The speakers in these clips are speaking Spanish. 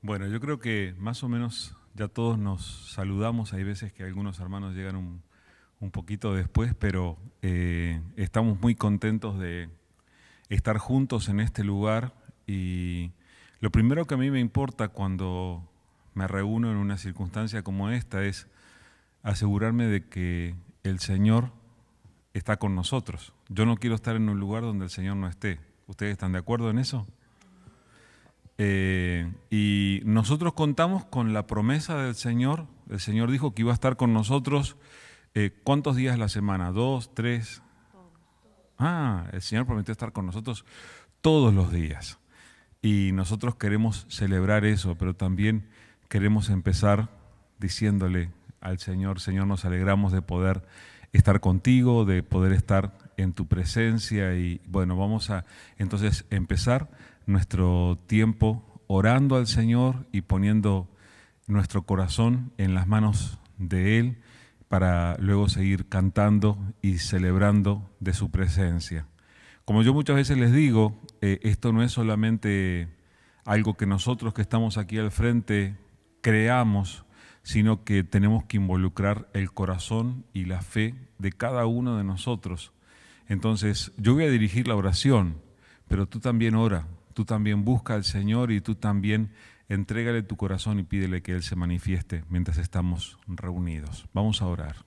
Bueno, yo creo que más o menos ya todos nos saludamos. Hay veces que algunos hermanos llegan un poquito después, pero estamos muy contentos de estar juntos en este lugar. Y lo primero que a mí me importa cuando me reúno en una circunstancia como esta es asegurarme de que el Señor está con nosotros. Yo no quiero estar en un lugar donde el Señor no esté. ¿Ustedes están de acuerdo en eso? Y nosotros contamos con la promesa del Señor. El Señor dijo que iba a estar con nosotros. ¿Cuántos días a la semana? ¿2, 3? El Señor prometió estar con nosotros todos los días. Y nosotros queremos celebrar eso, pero también queremos empezar diciéndole al Señor: Señor, nos alegramos de poder estar contigo, de poder estar en tu presencia. Y bueno, vamos a entonces empezar nuestro tiempo orando al Señor y poniendo nuestro corazón en las manos de Él para luego seguir cantando y celebrando de su presencia. Como yo muchas veces les digo, esto no es solamente algo que nosotros que estamos aquí al frente creamos, sino que tenemos que involucrar el corazón y la fe de cada uno de nosotros. Entonces, yo voy a dirigir la oración, pero tú también ora. Tú también busca al Señor y tú también entrégale tu corazón y pídele que Él se manifieste mientras estamos reunidos. Vamos a orar.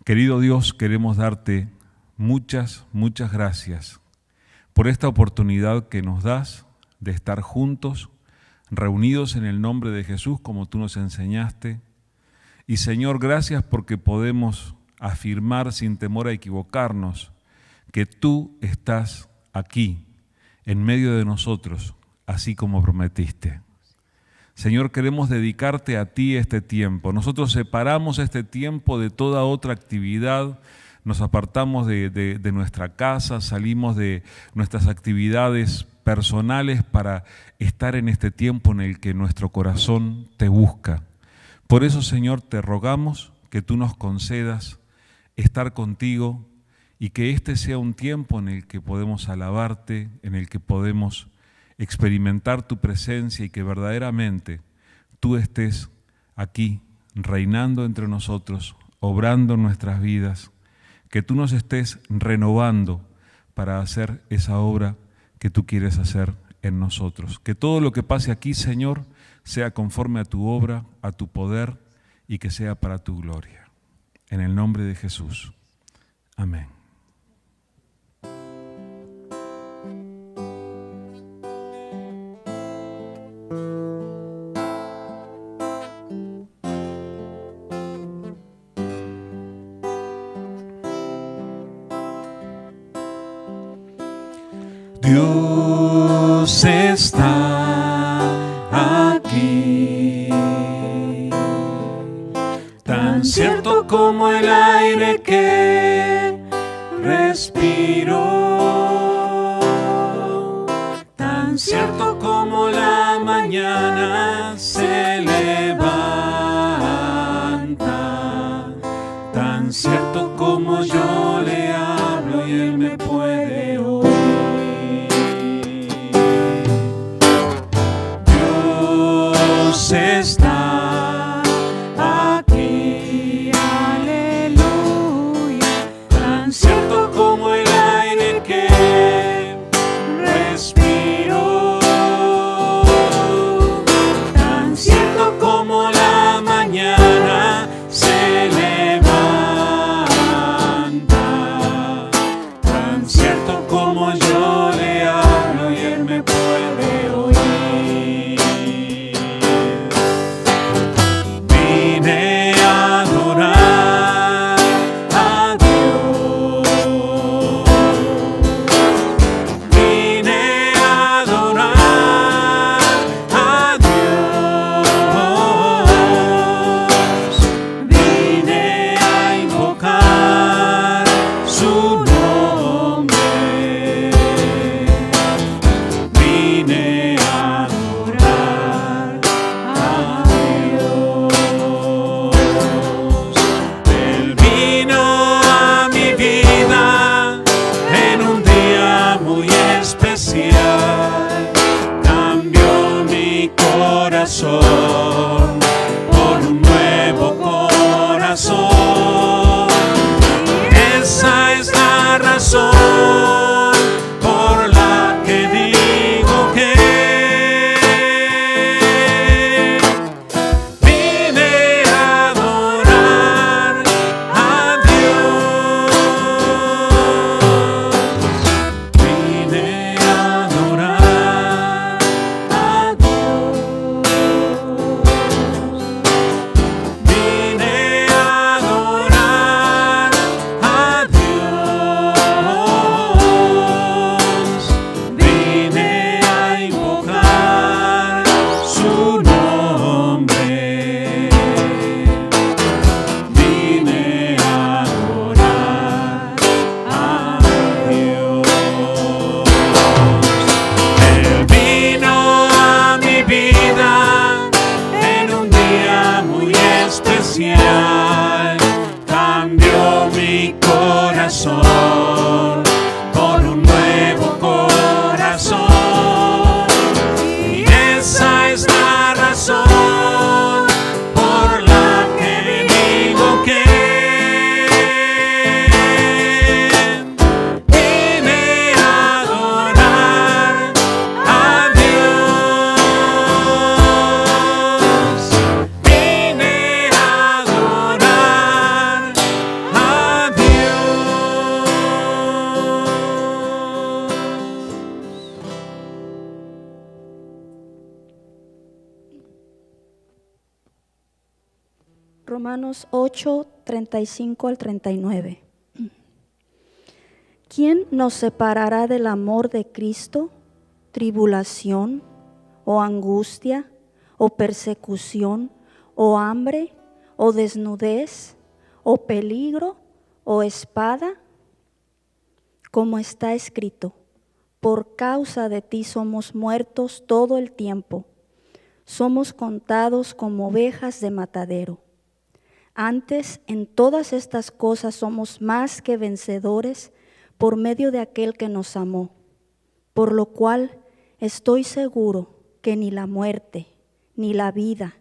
Querido Dios, queremos darte muchas gracias por esta oportunidad que nos das de estar juntos, reunidos en el nombre de Jesús como tú nos enseñaste. Y Señor, gracias porque podemos afirmar sin temor a equivocarnos que tú estás aquí, en medio de nosotros, así como prometiste. Señor, queremos dedicarte a ti este tiempo. Nosotros separamos este tiempo de toda otra actividad, nos apartamos de nuestra casa, salimos de nuestras actividades personales para estar en este tiempo en el que nuestro corazón te busca. Por eso, Señor, te rogamos que tú nos concedas estar contigo, y que este sea un tiempo en el que podemos alabarte, en el que podemos experimentar tu presencia y que verdaderamente tú estés aquí reinando entre nosotros, obrando en nuestras vidas, que tú nos estés renovando para hacer esa obra que tú quieres hacer en nosotros. Que todo lo que pase aquí, Señor, sea conforme a tu obra, a tu poder y que sea para tu gloria. En el nombre de Jesús. Amén. Dios está aquí, tan cierto como el aire que respiro, tan cierto como la mañana se levanta, tan cierto como yo le hablo y Él me puede oír. Dios está aquí, aleluya, tan cierto como el aire que respiro, tan cierto como la mañana se levanta, tan cierto como yo le hablo y Él me puede oír. corazón, por un nuevo corazón. Esa es la razón por la que digo que vine a adorar a Dios. Vine a adorar a Dios. Vine a adorar a Dios. Vine a invocar su nombre. Vine a adorar a Dios. Él vino a mi vida en un día muy especial. Cambió mi corazón por un nuevo corazón. Y esa es la razón por la que digo que vine a adorar a Dios. Vine a adorar a Dios. Romanos 8, 35 al 39. ¿Quién nos separará del amor de Cristo? ¿Tribulación, o angustia, o persecución, o hambre, o desnudez, o peligro, o espada? Como está escrito, por causa de ti somos muertos todo el tiempo. Somos contados como ovejas de matadero. Antes, en todas estas cosas somos más que vencedores por medio de aquel que nos amó. Por lo cual estoy seguro que ni la muerte, ni la vida,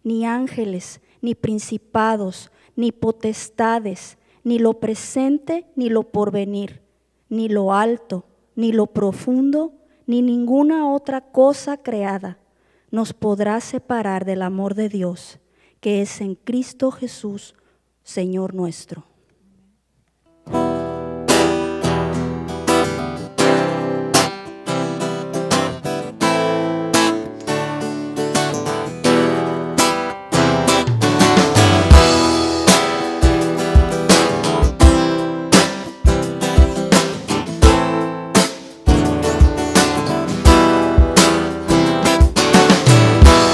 ni ángeles, ni principados, ni potestades, ni lo presente, ni lo porvenir, ni lo alto, ni lo profundo, ni ninguna otra cosa creada nos podrá separar del amor de Dios, que es en Cristo Jesús, Señor nuestro.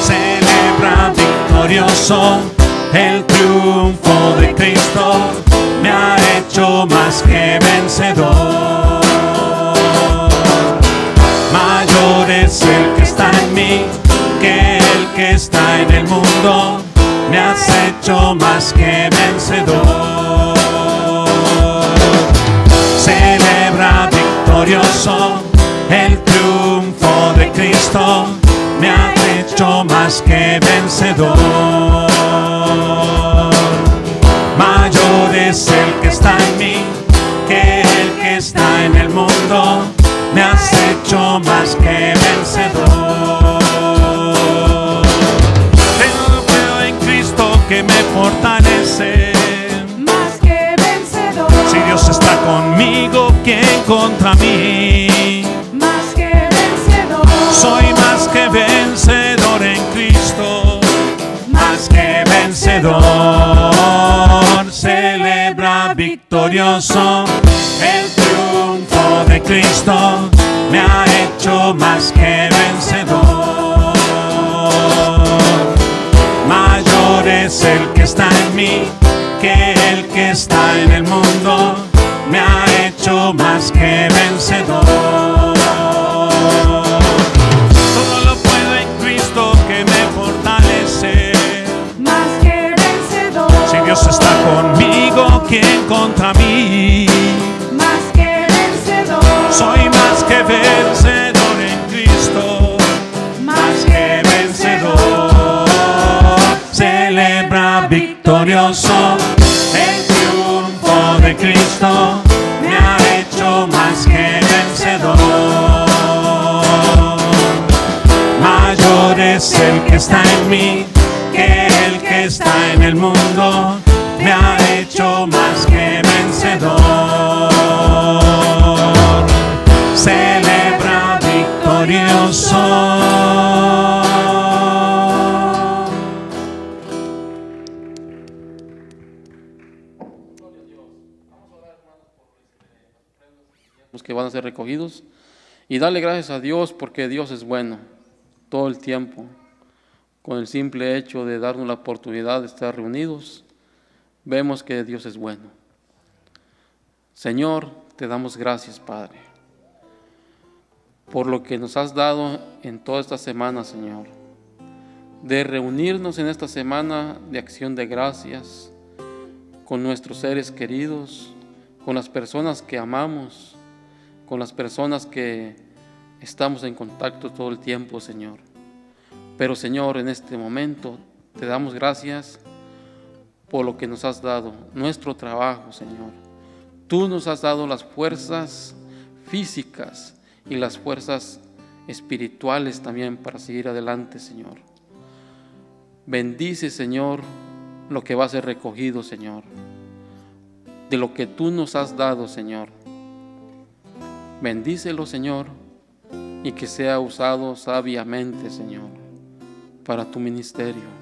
Celebra victorioso el triunfo de Cristo, me ha hecho más que vencedor. Mayor es el que está en mí que el que está en el mundo, me has hecho más que vencedor. Celebra victorioso el triunfo de Cristo, me ha hecho más que vencedor. Mayor es el que está en mí que el que está en el mundo, me has hecho más que vencedor. Pero puedo en Cristo que me fortalece, más que vencedor. si Dios está conmigo, ¿quién contra mí? Más que vencedor. Soy más que vencedor en Cristo, más que vencedor. Celebra victorioso el triunfo de Cristo, me ha hecho más que vencedor. Mayor es el que está en mí que el que está en el mundo, me ha hecho más que vencedor. Todo lo puedo en Cristo que me fortalece. Más que vencedor. Si Dios está conmigo, ¿quién contra mí? Más que vencedor. Soy más que vencedor en Cristo, más que vencedor. victorioso. El triunfo de Cristo me ha hecho más que vencedor. Mayor es el que está en mí que el que está en el mundo. Me ha hecho más que vencedor. Celebra victorioso. Que van a ser recogidos, y darle gracias a Dios porque Dios es bueno todo el tiempo. Con el simple hecho de darnos la oportunidad de estar reunidos, vemos que Dios es bueno. Señor, te damos gracias, Padre, por lo que nos has dado en toda esta semana, Señor, de reunirnos en esta semana de acción de gracias con nuestros seres queridos, con las personas que amamos, con las personas que estamos en contacto todo el tiempo, Señor. Pero, Señor, en este momento te damos gracias por lo que nos has dado, nuestro trabajo, Señor. Tú nos has dado las fuerzas físicas y las fuerzas espirituales también para seguir adelante, Señor. Bendice, Señor, lo que va a ser recogido, Señor, de lo que tú nos has dado, Señor. Bendícelo, Señor, y que sea usado sabiamente, Señor, para tu ministerio.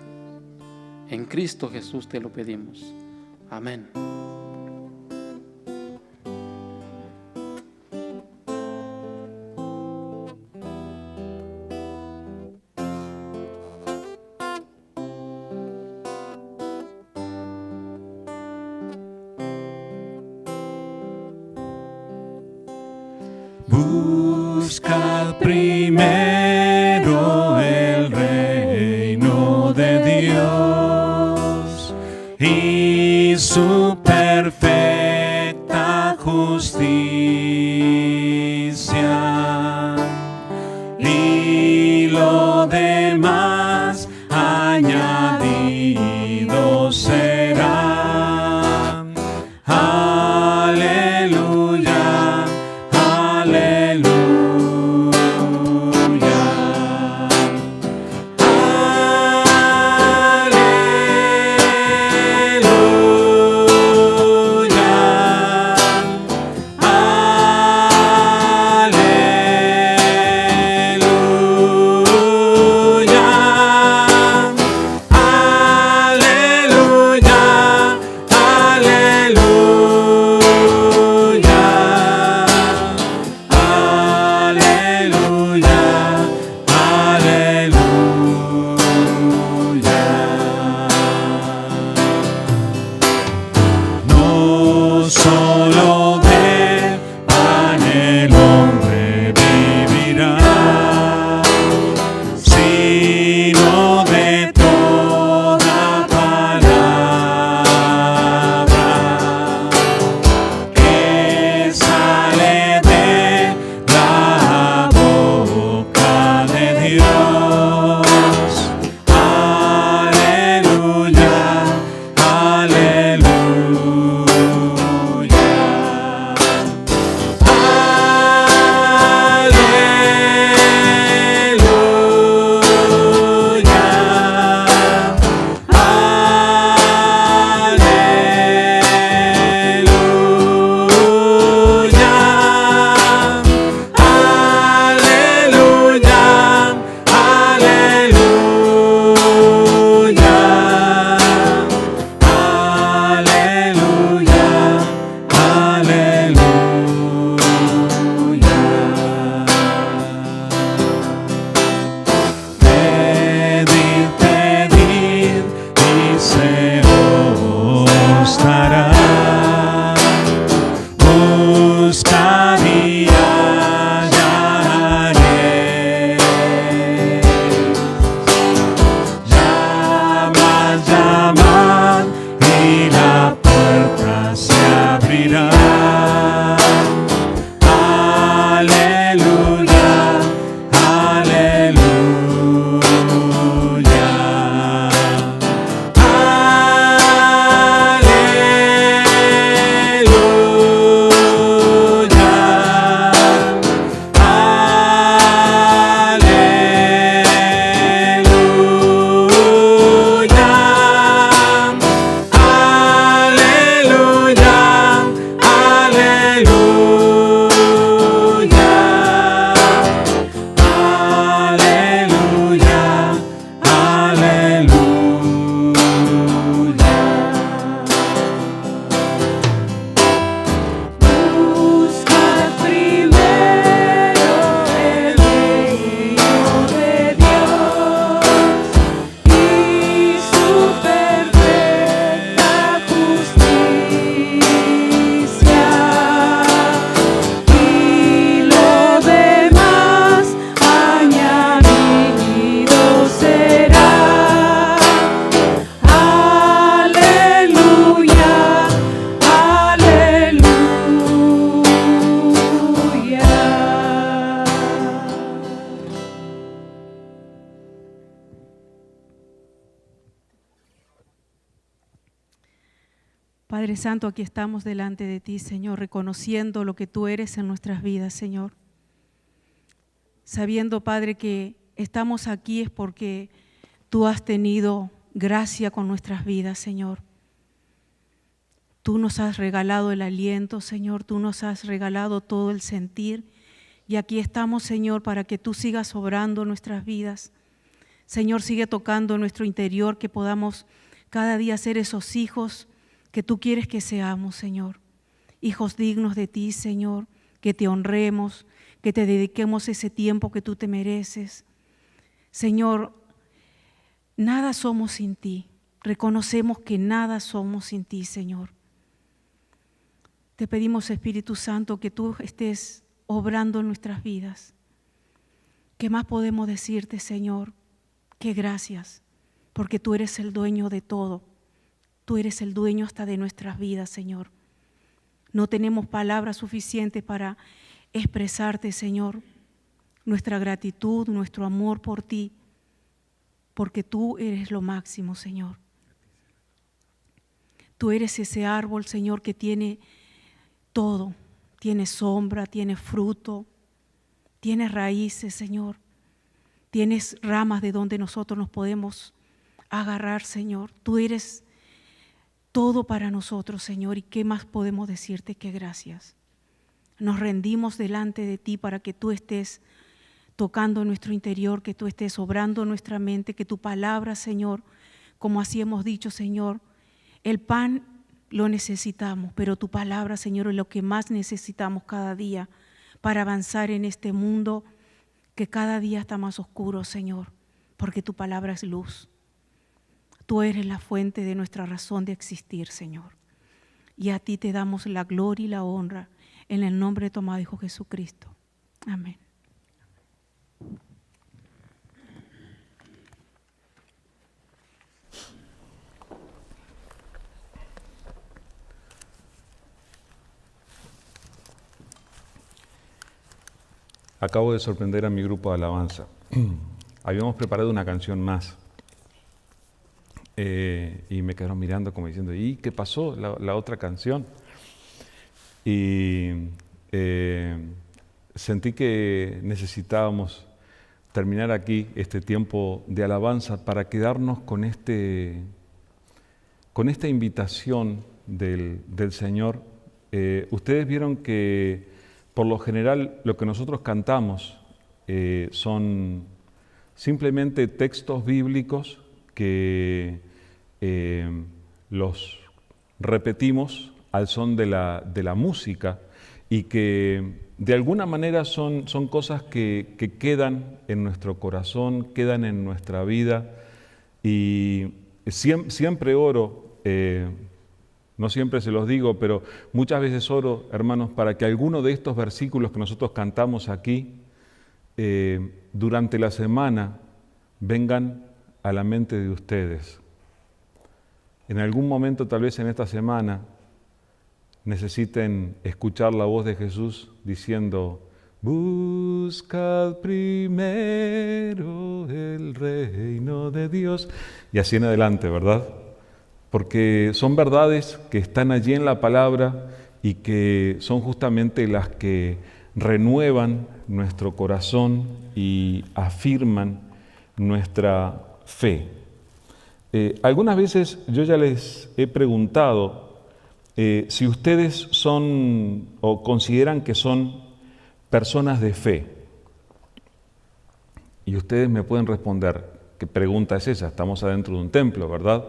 En Cristo Jesús te lo pedimos. Amén. Buscad primero el reino de Dios y su perfecta justicia, y lo demás añadido será. Aleluya. Aleluya. Padre Santo, aquí estamos delante de ti, Señor, reconociendo lo que tú eres en nuestras vidas, Señor. Sabiendo, Padre, que estamos aquí es porque tú has tenido gracia con nuestras vidas, Señor. Tú nos has regalado el aliento, Señor, tú nos has regalado todo el sentir. Y aquí estamos, Señor, para que tú sigas obrando nuestras vidas. Señor, sigue tocando nuestro interior, que podamos cada día ser esos hijos que tú quieres que seamos, Señor. Hijos dignos de ti, Señor, que te honremos, que te dediquemos ese tiempo que tú te mereces. Señor, nada somos sin ti. Reconocemos que nada somos sin ti, Señor. Te pedimos, Espíritu Santo, que tú estés obrando en nuestras vidas. ¿Qué más podemos decirte, Señor? Que gracias, porque tú eres el dueño de todo. Tú eres el dueño hasta de nuestras vidas, Señor. No tenemos palabras suficientes para expresarte, Señor, nuestra gratitud, nuestro amor por ti, porque tú eres lo máximo, Señor. Tú eres ese árbol, Señor, que tiene todo. Tiene sombra, tiene fruto, tiene raíces, Señor. Tienes ramas de donde nosotros nos podemos agarrar, Señor. Tú eres todo para nosotros, Señor. ¿Y qué más podemos decirte que gracias? Nos rendimos delante de ti para que tú estés tocando nuestro interior, que tú estés obrando nuestra mente, que tu palabra, Señor, como así hemos dicho, Señor, el pan lo necesitamos, pero tu palabra, Señor, es lo que más necesitamos cada día para avanzar en este mundo que cada día está más oscuro, Señor, porque tu palabra es luz. Tú eres la fuente de nuestra razón de existir, Señor. Y a ti te damos la gloria y la honra en el nombre de tu amado Hijo Jesucristo. Amén. Acabo de sorprender a mi grupo de alabanza. Habíamos preparado una canción más. Y me quedaron mirando como diciendo, ¿y qué pasó? La otra canción. Y sentí que necesitábamos terminar aquí este tiempo de alabanza para quedarnos con esta invitación del Señor. Ustedes vieron que por lo general lo que nosotros cantamos son simplemente textos bíblicos que los repetimos al son de la música y que de alguna manera son cosas que quedan en nuestro corazón, quedan en nuestra vida y siempre oro, no siempre se los digo, pero muchas veces oro, hermanos, para que alguno de estos versículos que nosotros cantamos aquí durante la semana vengan a la mente de ustedes. En algún momento, tal vez en esta semana, necesiten escuchar la voz de Jesús diciendo, buscad primero el reino de Dios, y así en adelante, ¿verdad? Porque son verdades que están allí en la palabra y que son justamente las que renuevan nuestro corazón y afirman nuestra fe. Algunas veces yo ya les he preguntado si ustedes son o consideran que son personas de fe. Y ustedes me pueden responder, ¿qué pregunta es esa? Estamos adentro de un templo, ¿verdad?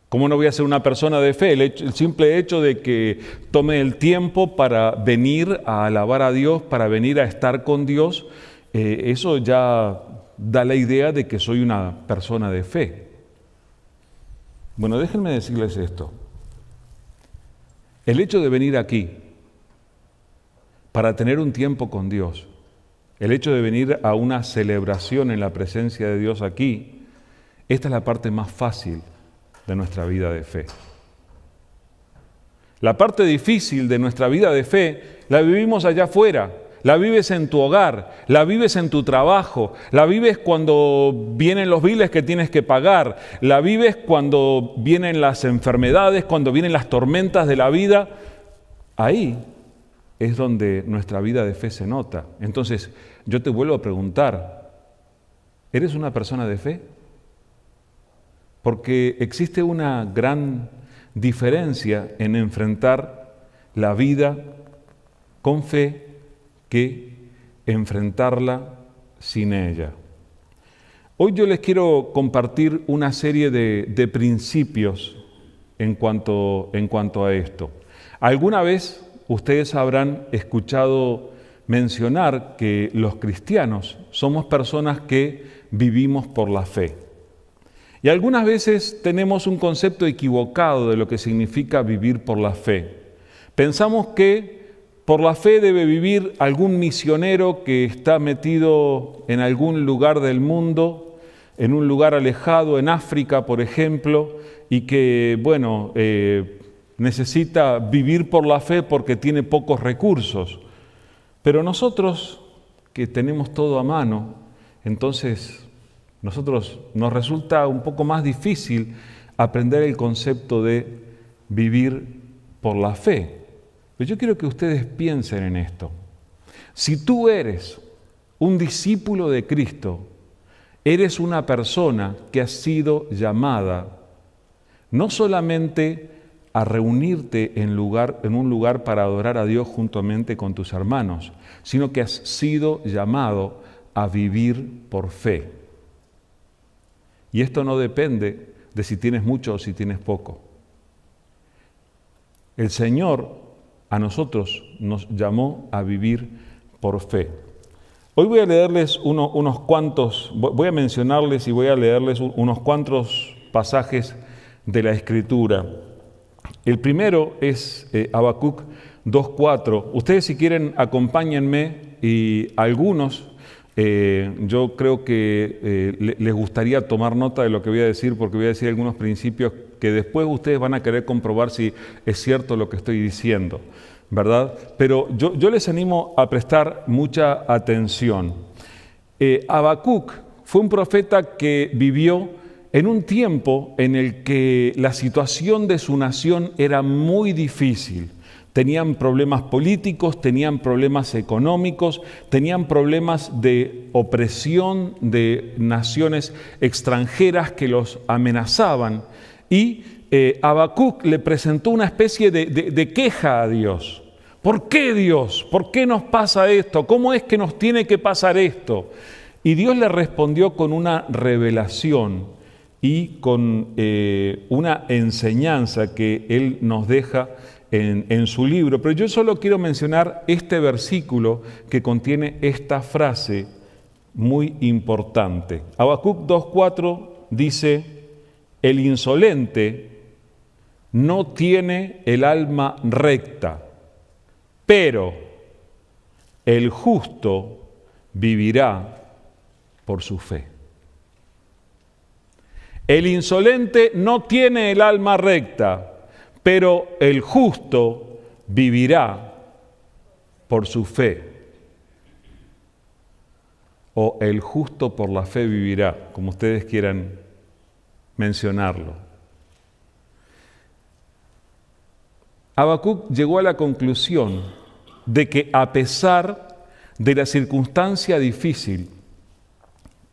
¿Cómo no voy a ser una persona de fe? El simple hecho de que tome el tiempo para venir a alabar a Dios, para venir a estar con Dios, eso ya da la idea de que soy una persona de fe. Bueno, déjenme decirles esto. El hecho de venir aquí para tener un tiempo con Dios, el hecho de venir a una celebración en la presencia de Dios aquí, esta es la parte más fácil de nuestra vida de fe. La parte difícil de nuestra vida de fe la vivimos allá afuera, la vives en tu hogar, la vives en tu trabajo, la vives cuando vienen los biles que tienes que pagar, la vives cuando vienen las enfermedades, cuando vienen las tormentas de la vida. Ahí es donde nuestra vida de fe se nota. Entonces, yo te vuelvo a preguntar, ¿eres una persona de fe? Porque existe una gran diferencia en enfrentar la vida con fe que enfrentarla sin ella. Hoy yo les quiero compartir una serie de principios en cuanto a esto. Alguna vez ustedes habrán escuchado mencionar que los cristianos somos personas que vivimos por la fe. Y algunas veces tenemos un concepto equivocado de lo que significa vivir por la fe. Pensamos que por la fe debe vivir algún misionero que está metido en algún lugar del mundo, en un lugar alejado, en África, por ejemplo, y que, necesita vivir por la fe porque tiene pocos recursos. Pero nosotros, que tenemos todo a mano, entonces nos resulta un poco más difícil aprender el concepto de vivir por la fe. Pero yo quiero que ustedes piensen en esto. Si tú eres un discípulo de Cristo, eres una persona que ha sido llamada no solamente a reunirte en un lugar para adorar a Dios juntamente con tus hermanos, sino que has sido llamado a vivir por fe. Y esto no depende de si tienes mucho o si tienes poco. El Señor a nosotros nos llamó a vivir por fe. Hoy voy a leerles voy a mencionarles y voy a leerles unos cuantos pasajes de la Escritura. El primero es Habacuc 2:4. Ustedes, si quieren, acompáñenme, y algunos yo creo que les gustaría tomar nota de lo que voy a decir, porque voy a decir algunos principios que después ustedes van a querer comprobar si es cierto lo que estoy diciendo, ¿verdad? Pero yo les animo a prestar mucha atención. Habacuc fue un profeta que vivió en un tiempo en el que la situación de su nación era muy difícil. Tenían problemas políticos, tenían problemas económicos, tenían problemas de opresión de naciones extranjeras que los amenazaban. Y Habacuc le presentó una especie de queja a Dios. ¿Por qué, Dios? ¿Por qué nos pasa esto? ¿Cómo es que nos tiene que pasar esto? Y Dios le respondió con una revelación y con una enseñanza que Él nos deja en su libro. Pero yo solo quiero mencionar este versículo que contiene esta frase muy importante. Habacuc 2:4 dice: el insolente no tiene el alma recta, pero el justo vivirá por su fe. El insolente no tiene el alma recta, pero el justo vivirá por su fe. O el justo por la fe vivirá, como ustedes quieran mencionarlo. Habacuc llegó a la conclusión de que, a pesar de la circunstancia difícil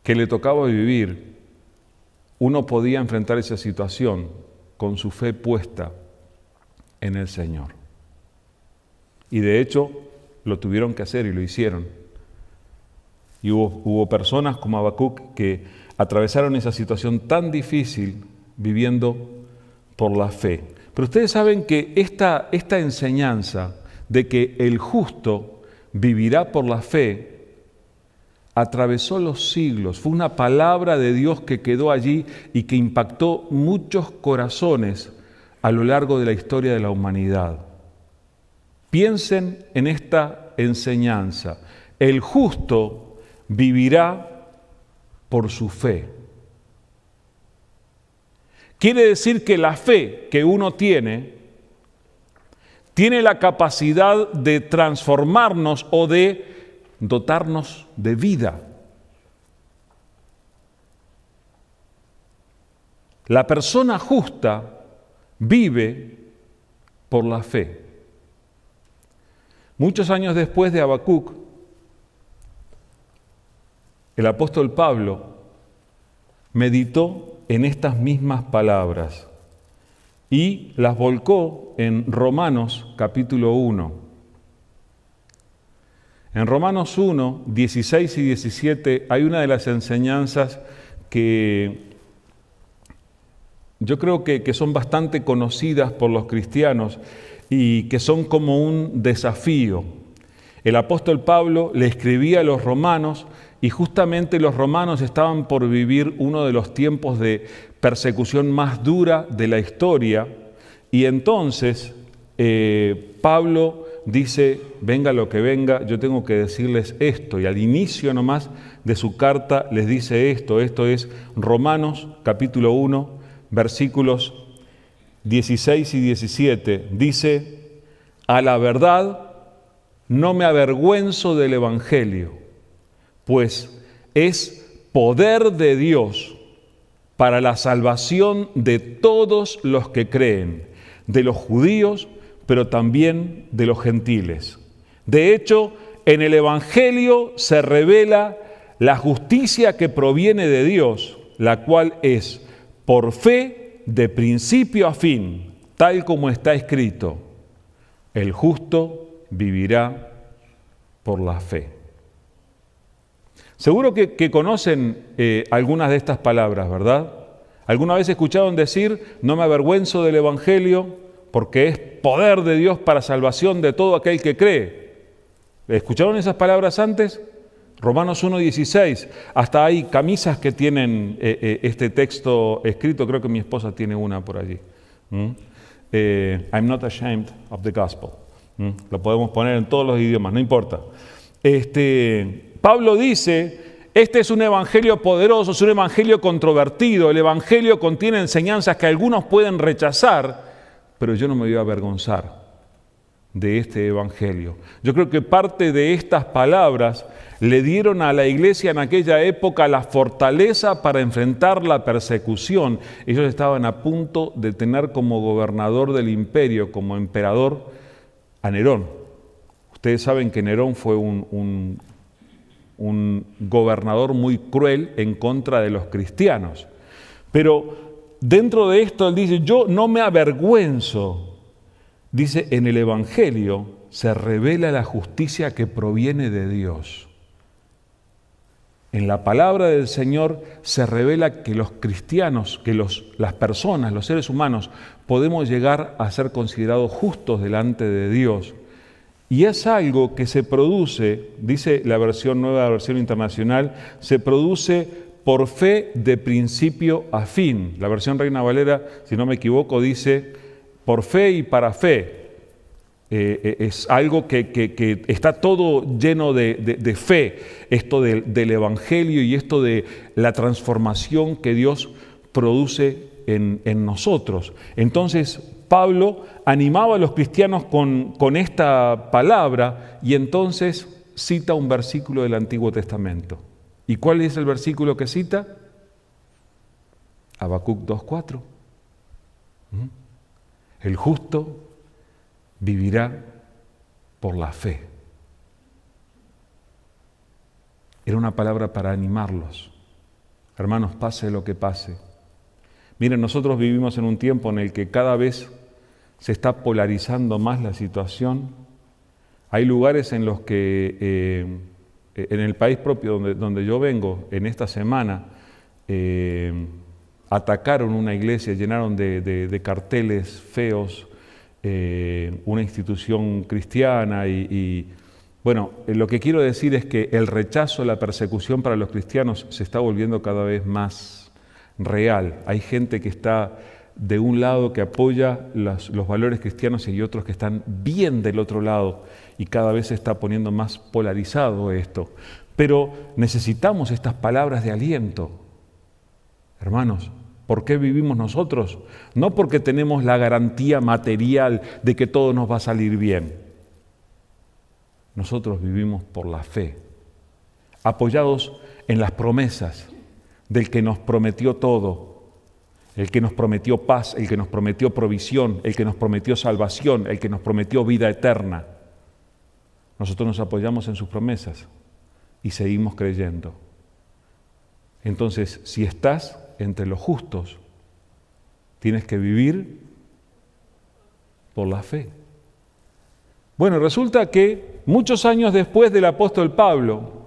que le tocaba vivir, uno podía enfrentar esa situación con su fe puesta en el Señor. Y de hecho lo tuvieron que hacer y lo hicieron. Y hubo personas como Habacuc que atravesaron esa situación tan difícil viviendo por la fe. Pero ustedes saben que esta enseñanza de que el justo vivirá por la fe atravesó los siglos. Fue una palabra de Dios que quedó allí y que impactó muchos corazones a lo largo de la historia de la humanidad. Piensen en esta enseñanza. El justo vivirá por su fe. Quiere decir que la fe que uno tiene la capacidad de transformarnos o de dotarnos de vida. La persona justa vive por la fe. Muchos años después de Habacuc, el apóstol Pablo meditó en estas mismas palabras y las volcó en Romanos capítulo 1. En Romanos 1, 16 y 17 hay una de las enseñanzas que yo creo que son bastante conocidas por los cristianos y que son como un desafío. El apóstol Pablo le escribía a los romanos y justamente los romanos estaban por vivir uno de los tiempos de persecución más dura de la historia y entonces Pablo dice, venga lo que venga, yo tengo que decirles esto y al inicio nomás de su carta les dice esto es Romanos capítulo 1, versículos 16 y 17, dice, a la verdad no me avergüenzo del Evangelio, pues es poder de Dios para la salvación de todos los que creen, de los judíos, pero también de los gentiles. De hecho, en el Evangelio se revela la justicia que proviene de Dios, la cual es por fe de principio a fin, tal como está escrito, el justo vivirá por la fe. Seguro que conocen algunas de estas palabras, ¿verdad? ¿Alguna vez escucharon decir, no me avergüenzo del Evangelio porque es poder de Dios para salvación de todo aquel que cree? ¿Escucharon esas palabras antes? Romanos 1:16, hasta hay camisas que tienen este texto escrito, creo que mi esposa tiene una por allí. I'm not ashamed of the gospel. Lo podemos poner en todos los idiomas, no importa. Pablo dice, este es un evangelio poderoso, es un evangelio controvertido, el evangelio contiene enseñanzas que algunos pueden rechazar, pero yo no me voy a avergonzar de este evangelio. Yo creo que parte de estas palabras le dieron a la iglesia en aquella época la fortaleza para enfrentar la persecución. Ellos estaban a punto de tener como gobernador del imperio, como emperador, a Nerón. Ustedes saben que Nerón fue un gobernador muy cruel en contra de los cristianos. Pero dentro de esto él dice, yo no me avergüenzo. Dice, en el Evangelio se revela la justicia que proviene de Dios. En la palabra del Señor se revela que los cristianos, que las personas, los seres humanos, podemos llegar a ser considerados justos delante de Dios. Y es algo que se produce, dice la nueva versión internacional, se produce por fe de principio a fin. La versión Reina Valera, si no me equivoco, dice por fe y para fe. Es algo que está todo lleno de fe, esto del Evangelio y esto de la transformación que Dios produce en nosotros. Entonces, Pablo animaba a los cristianos con esta palabra y entonces cita un versículo del Antiguo Testamento. ¿Y cuál es el versículo que cita? Habacuc 2:4. El justo vivirá por la fe. Era una palabra para animarlos. Hermanos, pase lo que pase. Miren, nosotros vivimos en un tiempo en el que cada vez se está polarizando más la situación. Hay lugares en los que, en el país propio donde yo vengo, en esta semana, atacaron una iglesia, llenaron de carteles feos, una institución cristiana y bueno, lo que quiero decir es que el rechazo, la persecución para los cristianos se está volviendo cada vez más real. Hay gente que está de un lado que apoya los valores cristianos y otros que están bien del otro lado y cada vez se está poniendo más polarizado esto. Pero necesitamos estas palabras de aliento. Hermanos, ¿por qué vivimos nosotros? No porque tenemos la garantía material de que todo nos va a salir bien. Nosotros vivimos por la fe, apoyados en las promesas del que nos prometió todo, el que nos prometió paz, el que nos prometió provisión, el que nos prometió salvación, el que nos prometió vida eterna. Nosotros nos apoyamos en sus promesas y seguimos creyendo. Entonces, si estás entre los justos, tienes que vivir por la fe. Bueno, resulta que muchos años después del apóstol Pablo,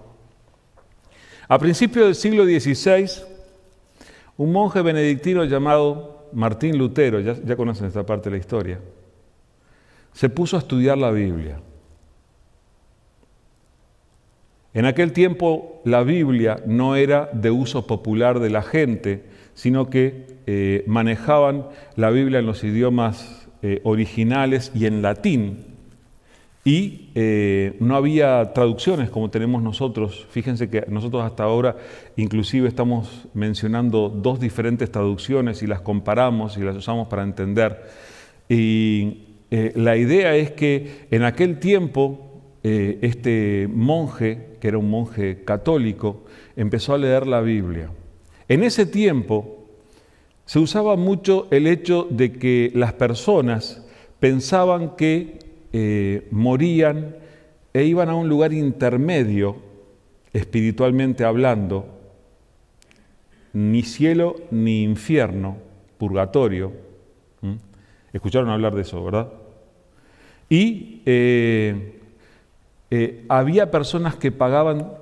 a principios del siglo XVI, un monje benedictino llamado Martín Lutero, ya conocen esta parte de la historia, se puso a estudiar la Biblia. En aquel tiempo la Biblia no era de uso popular de la gente, sino que manejaban la Biblia en los idiomas originales y en latín. Y no había traducciones como tenemos nosotros. Fíjense que nosotros hasta ahora inclusive estamos mencionando 2 diferentes traducciones y las comparamos y las usamos para entender. Y la idea es que en aquel tiempo este monje, que era un monje católico, empezó a leer la Biblia. En ese tiempo se usaba mucho el hecho de que las personas pensaban que morían e iban a un lugar intermedio, espiritualmente hablando, ni cielo ni infierno, purgatorio. Escucharon hablar de eso, ¿verdad? Y había personas que pagaban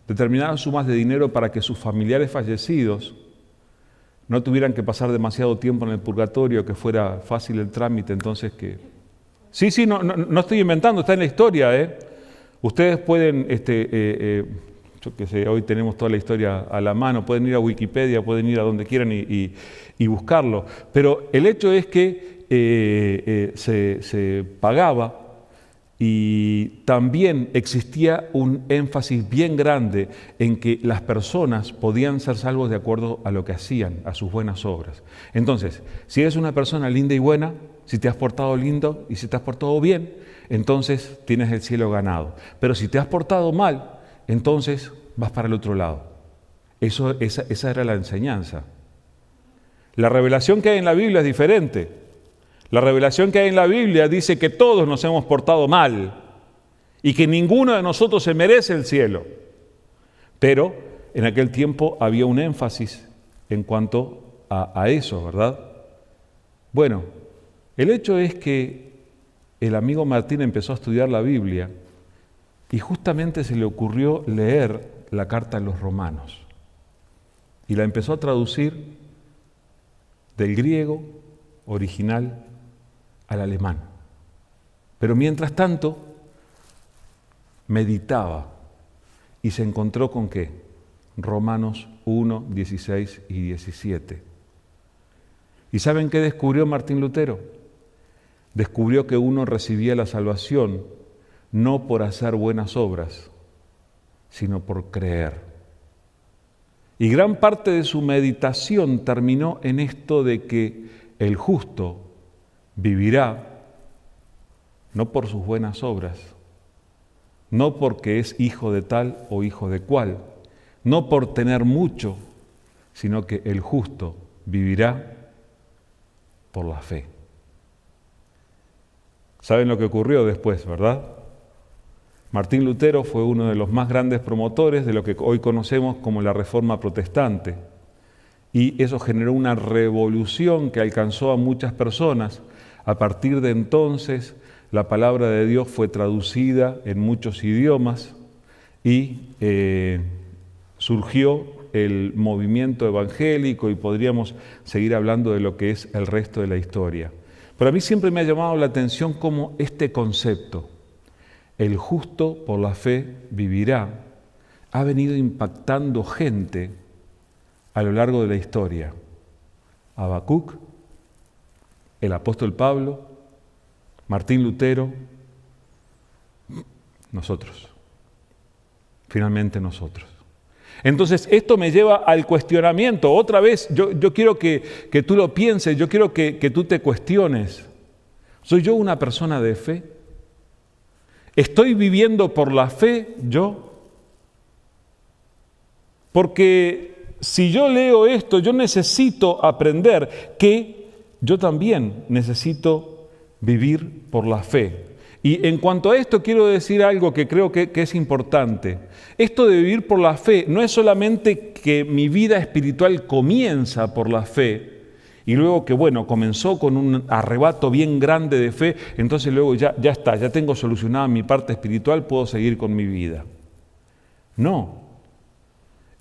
determinadas sumas de dinero para que sus familiares fallecidos no tuvieran que pasar demasiado tiempo en el purgatorio, que fuera fácil el trámite, entonces que... Sí, no estoy inventando, está en la historia, Ustedes pueden, yo qué sé, hoy tenemos toda la historia a la mano, pueden ir a Wikipedia, pueden ir a donde quieran y buscarlo. Pero el hecho es que se pagaba y también existía un énfasis bien grande en que las personas podían ser salvos de acuerdo a lo que hacían, a sus buenas obras. Entonces, si eres una persona linda y buena, si te has portado lindo y si te has portado bien, entonces tienes el cielo ganado. Pero si te has portado mal, entonces vas para el otro lado. Esa era la enseñanza. La revelación que hay en la Biblia es diferente. La revelación que hay en la Biblia dice que todos nos hemos portado mal y que ninguno de nosotros se merece el cielo. Pero en aquel tiempo había un énfasis en cuanto a eso, ¿verdad? Bueno, el hecho es que el amigo Martín empezó a estudiar la Biblia y justamente se le ocurrió leer la carta a los Romanos y la empezó a traducir del griego original al alemán. Pero mientras tanto, meditaba y se encontró con ¿qué? Romanos 1, 16 y 17. ¿Y saben qué descubrió Martín Lutero? Descubrió que uno recibía la salvación no por hacer buenas obras, sino por creer. Y gran parte de su meditación terminó en esto de que el justo vivirá no por sus buenas obras, no porque es hijo de tal o hijo de cual, no por tener mucho, sino que el justo vivirá por la fe. ¿Saben lo que ocurrió después, verdad? Martín Lutero fue uno de los más grandes promotores de lo que hoy conocemos como la Reforma Protestante. Y eso generó una revolución que alcanzó a muchas personas. A partir de entonces, la palabra de Dios fue traducida en muchos idiomas y surgió el movimiento evangélico y podríamos seguir hablando de lo que es el resto de la historia. Pero a mí siempre me ha llamado la atención cómo este concepto, el justo por la fe vivirá, ha venido impactando gente a lo largo de la historia. Habacuc, el apóstol Pablo, Martín Lutero, nosotros. Finalmente nosotros. Entonces, esto me lleva al cuestionamiento. Otra vez, yo quiero que tú lo pienses, yo quiero que tú te cuestiones. ¿Soy yo una persona de fe? ¿Estoy viviendo por la fe yo? Porque si yo leo esto, yo necesito aprender que yo también necesito vivir por la fe. Y en cuanto a esto quiero decir algo que creo que es importante. Esto de vivir por la fe no es solamente que mi vida espiritual comienza por la fe y luego que, bueno, comenzó con un arrebato bien grande de fe, entonces luego ya está, ya tengo solucionada mi parte espiritual, puedo seguir con mi vida. No.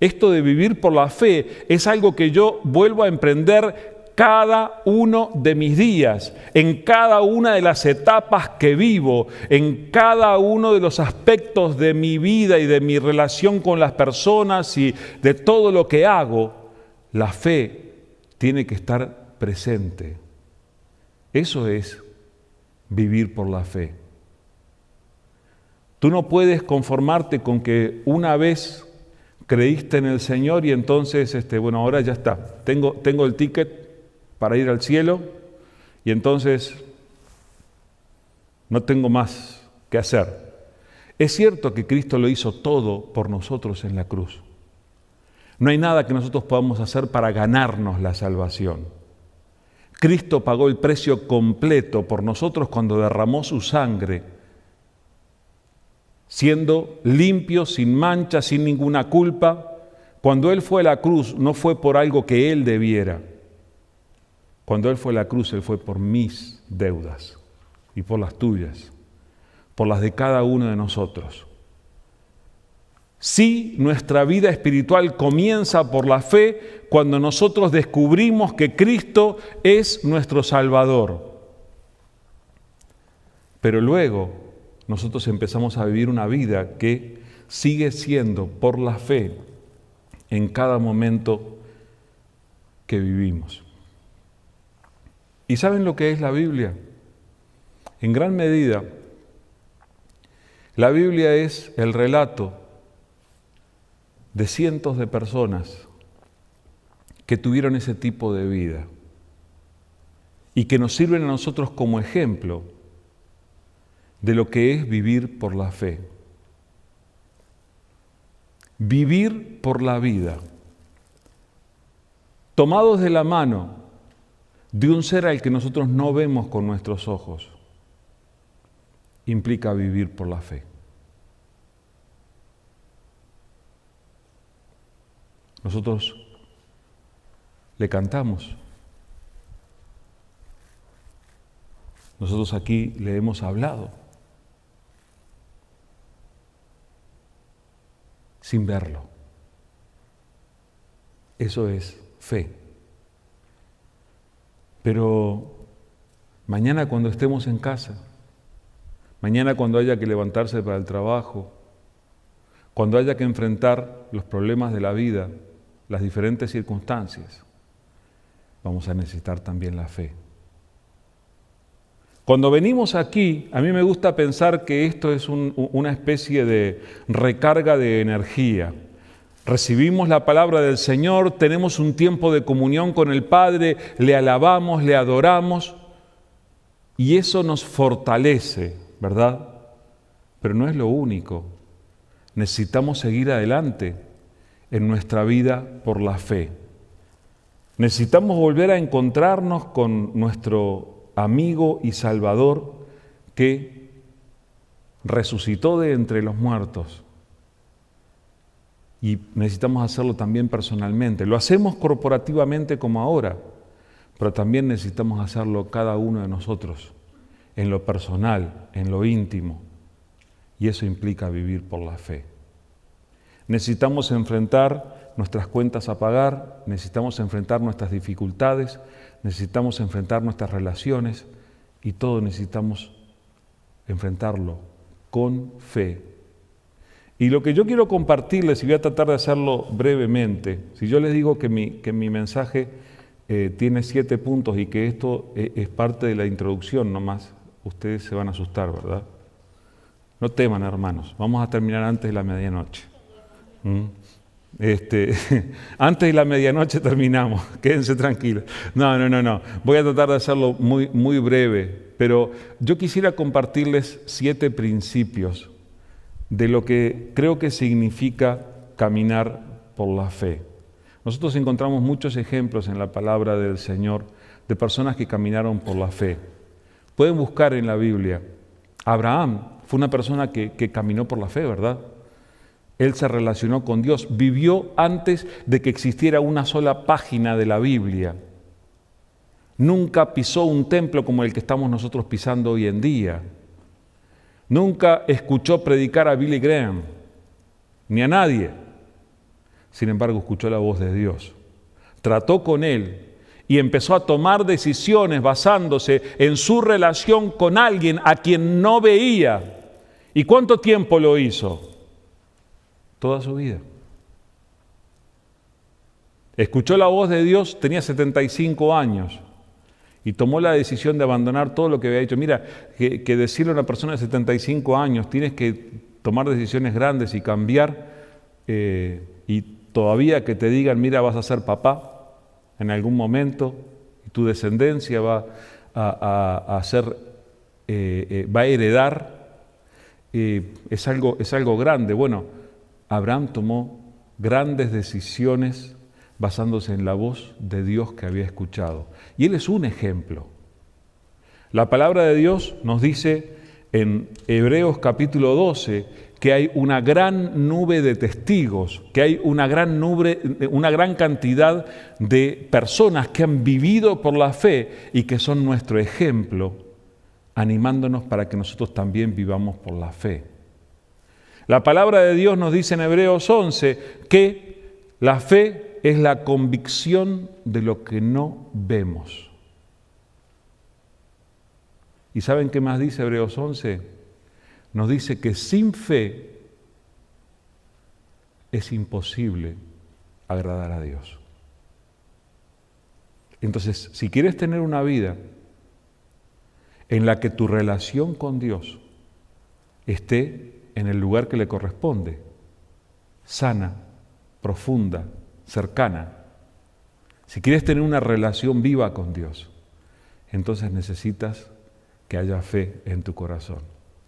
Esto de vivir por la fe es algo que yo vuelvo a emprender cada uno de mis días, en cada una de las etapas que vivo, en cada uno de los aspectos de mi vida y de mi relación con las personas y de todo lo que hago, la fe tiene que estar presente. Eso es vivir por la fe. Tú no puedes conformarte con que una vez creíste en el Señor y entonces, bueno, ahora ya está, tengo el ticket para ir al cielo y entonces no tengo más que hacer. Es cierto que Cristo lo hizo todo por nosotros en la cruz. No hay nada que nosotros podamos hacer para ganarnos la salvación. Cristo pagó el precio completo por nosotros cuando derramó su sangre, siendo limpio, sin mancha, sin ninguna culpa. Cuando Él fue a la cruz, no fue por algo que Él debiera. Cuando Él fue a la cruz, Él fue por mis deudas y por las tuyas, por las de cada uno de nosotros. Sí, nuestra vida espiritual comienza por la fe cuando nosotros descubrimos que Cristo es nuestro Salvador. Pero luego nosotros empezamos a vivir una vida que sigue siendo por la fe en cada momento que vivimos. ¿Y saben lo que es la Biblia? En gran medida, la Biblia es el relato de cientos de personas que tuvieron ese tipo de vida y que nos sirven a nosotros como ejemplo de lo que es vivir por la fe. Vivir por la vida, tomados de la mano de un ser al que nosotros no vemos con nuestros ojos, implica vivir por la fe. Nosotros le cantamos. Nosotros aquí le hemos hablado sin verlo. Eso es fe. Pero mañana cuando estemos en casa, mañana cuando haya que levantarse para el trabajo, cuando haya que enfrentar los problemas de la vida, las diferentes circunstancias, vamos a necesitar también la fe. Cuando venimos aquí, a mí me gusta pensar que esto es una especie de recarga de energía. Recibimos la palabra del Señor, tenemos un tiempo de comunión con el Padre, le alabamos, le adoramos y eso nos fortalece, ¿verdad? Pero no es lo único. Necesitamos seguir adelante en nuestra vida por la fe. Necesitamos volver a encontrarnos con nuestro amigo y Salvador que resucitó de entre los muertos. Y necesitamos hacerlo también personalmente. Lo hacemos corporativamente como ahora, pero también necesitamos hacerlo cada uno de nosotros, en lo personal, en lo íntimo. Y eso implica vivir por la fe. Necesitamos enfrentar nuestras cuentas a pagar, necesitamos enfrentar nuestras dificultades, necesitamos enfrentar nuestras relaciones y todo necesitamos enfrentarlo con fe. Y lo que yo quiero compartirles, y voy a tratar de hacerlo brevemente, si yo les digo que mi mensaje tiene 7 puntos y que esto es parte de la introducción nomás, ustedes se van a asustar, ¿verdad? No teman, hermanos, vamos a terminar antes de la medianoche. Antes de la medianoche terminamos, quédense tranquilos. No. Voy a tratar de hacerlo muy breve, pero yo quisiera compartirles 7 principios de lo que creo que significa caminar por la fe. Nosotros encontramos muchos ejemplos en la palabra del Señor de personas que caminaron por la fe. Pueden buscar en la Biblia. Abraham fue una persona que caminó por la fe, ¿verdad? Él se relacionó con Dios, vivió antes de que existiera una sola página de la Biblia. Nunca pisó un templo como el que estamos nosotros pisando hoy en día. Nunca escuchó predicar a Billy Graham, ni a nadie. Sin embargo, escuchó la voz de Dios. Trató con Él y empezó a tomar decisiones basándose en su relación con alguien a quien no veía. ¿Y cuánto tiempo lo hizo? Toda su vida. Escuchó la voz de Dios, tenía 75 años y tomó la decisión de abandonar todo lo que había hecho. Mira, que decirle a una persona de 75 años, tienes que tomar decisiones grandes y cambiar, y todavía que te digan, mira, vas a ser papá en algún momento, y tu descendencia va a heredar, es algo grande. Bueno, Abraham tomó grandes decisiones basándose en la voz de Dios que había escuchado. Y él es un ejemplo. La palabra de Dios nos dice en Hebreos capítulo 12 que hay una gran nube de testigos, que hay una gran cantidad de personas que han vivido por la fe y que son nuestro ejemplo, animándonos para que nosotros también vivamos por la fe. La palabra de Dios nos dice en Hebreos 11 que la fe es la convicción de lo que no vemos. ¿Y saben qué más dice Hebreos 11? Nos dice que sin fe es imposible agradar a Dios. Entonces, si quieres tener una vida en la que tu relación con Dios esté en el lugar que le corresponde, sana, profunda, cercana, si quieres tener una relación viva con Dios, entonces necesitas que haya fe en tu corazón.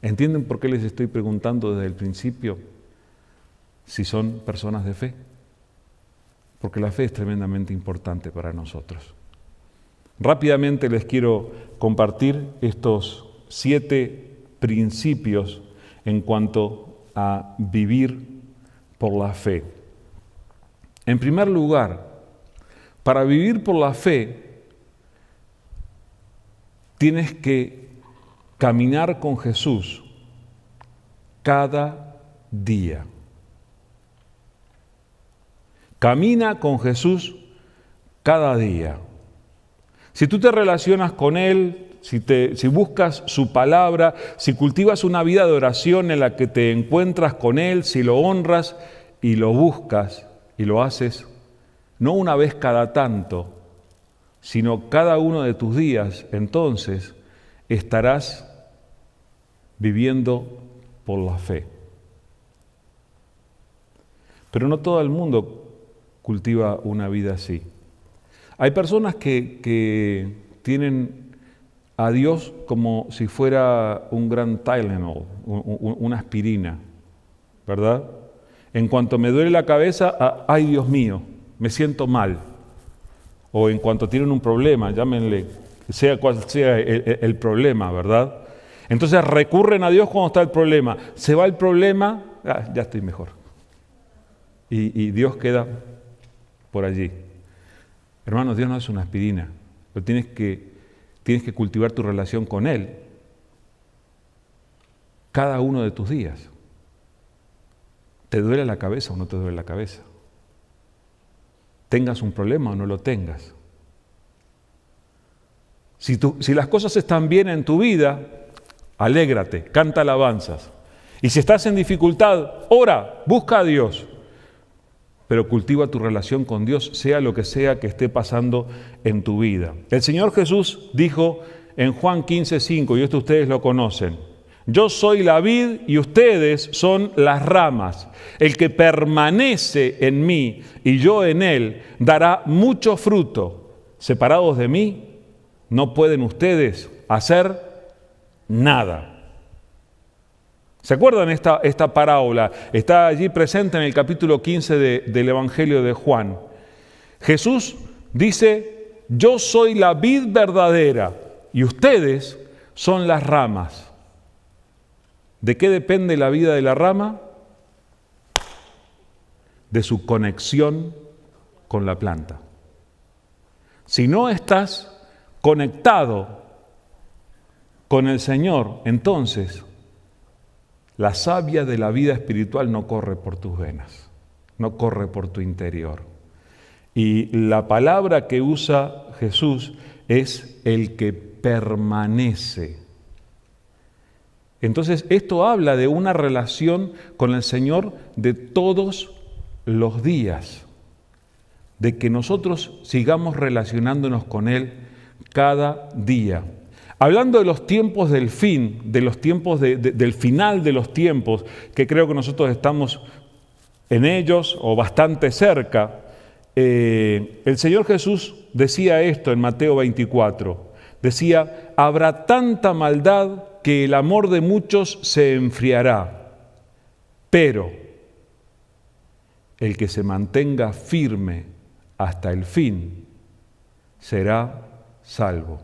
¿Entienden por qué les estoy preguntando desde el principio si son personas de fe? Porque la fe es tremendamente importante para nosotros. Rápidamente les quiero compartir estos 7 principios en cuanto a vivir por la fe. En primer lugar, para vivir por la fe, tienes que caminar con Jesús cada día. Camina con Jesús cada día. Si tú te relacionas con Él, si buscas su palabra, si cultivas una vida de oración en la que te encuentras con Él, si lo honras y lo buscas y lo haces, no una vez cada tanto, sino cada uno de tus días, entonces estarás viviendo por la fe. Pero no todo el mundo cultiva una vida así. Hay personas que tienen a Dios como si fuera un gran Tylenol, una aspirina, ¿verdad? En cuanto me duele la cabeza, ¡ay Dios mío! Me siento mal. O en cuanto tienen un problema, llámenle, sea cual sea el problema, ¿verdad? Entonces recurren a Dios cuando está el problema. Se va el problema, ya estoy mejor. Y Dios queda por allí. Hermanos, Dios no es una aspirina. Pero tienes que cultivar tu relación con Él cada uno de tus días. ¿Te duele la cabeza o no te duele la cabeza? ¿Tengas un problema o no lo tengas? Si las cosas están bien en tu vida, alégrate, canta alabanzas. Y si estás en dificultad, ora, busca a Dios. Pero cultiva tu relación con Dios, sea lo que sea que esté pasando en tu vida. El Señor Jesús dijo en Juan 15:5, y esto ustedes lo conocen: yo soy la vid y ustedes son las ramas. El que permanece en mí y yo en él dará mucho fruto. Separados de mí, no pueden ustedes hacer nada. ¿Se acuerdan esta parábola? Está allí presente en el capítulo 15 del Evangelio de Juan. Jesús dice, yo soy la vid verdadera y ustedes son las ramas. ¿De qué depende la vida de la rama? De su conexión con la planta. Si no estás conectado con el Señor, entonces la savia de la vida espiritual no corre por tus venas, no corre por tu interior. Y la palabra que usa Jesús es el que permanece. Entonces, esto habla de una relación con el Señor de todos los días, de que nosotros sigamos relacionándonos con Él cada día. Hablando de los tiempos del fin, de los tiempos del final de los tiempos, que creo que nosotros estamos en ellos o bastante cerca, el Señor Jesús decía esto en Mateo 24. Decía, habrá tanta maldad que el amor de muchos se enfriará, pero el que se mantenga firme hasta el fin será salvo.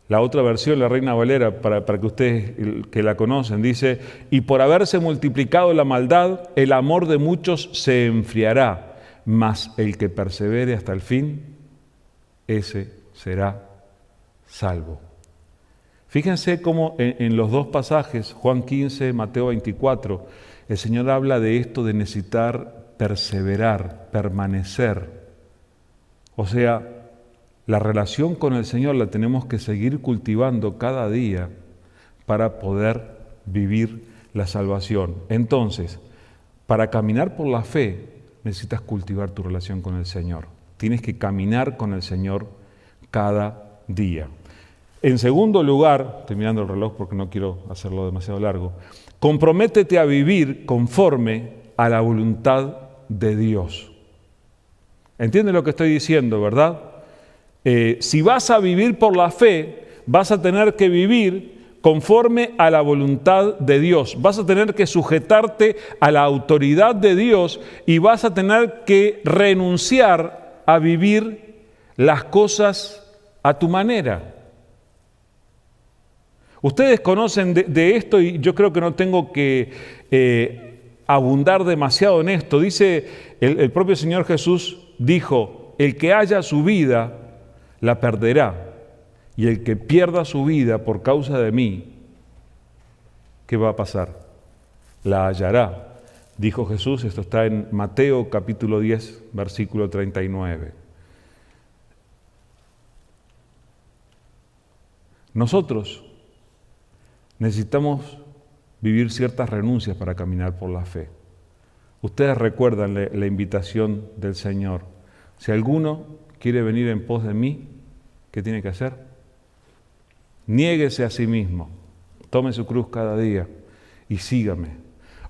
La otra versión, la Reina Valera, para que ustedes que la conocen, dice, y por haberse multiplicado la maldad, el amor de muchos se enfriará, mas el que persevere hasta el fin, ese será salvo. Fíjense cómo en los dos pasajes, Juan 15, Mateo 24, el Señor habla de esto de necesitar perseverar, permanecer. O sea, la relación con el Señor la tenemos que seguir cultivando cada día para poder vivir la salvación. Entonces, para caminar por la fe, necesitas cultivar tu relación con el Señor. Tienes que caminar con el Señor cada día. En segundo lugar, estoy mirando el reloj porque no quiero hacerlo demasiado largo, comprométete a vivir conforme a la voluntad de Dios. ¿Entienden lo que estoy diciendo, verdad? Si vas a vivir por la fe, vas a tener que vivir conforme a la voluntad de Dios. Vas a tener que sujetarte a la autoridad de Dios y vas a tener que renunciar a vivir las cosas a tu manera. Ustedes conocen de esto y yo creo que no tengo que abundar demasiado en esto. Dice el propio Señor Jesús, dijo, el que haya su vida, la perderá, y el que pierda su vida por causa de mí, ¿qué va a pasar? La hallará, dijo Jesús. Esto está en Mateo capítulo 10, versículo 39. Nosotros necesitamos vivir ciertas renuncias para caminar por la fe. Ustedes recuerdan la invitación del Señor. Si alguno quiere venir en pos de mí, ¿qué tiene que hacer? Niéguese a sí mismo, tome su cruz cada día y sígame.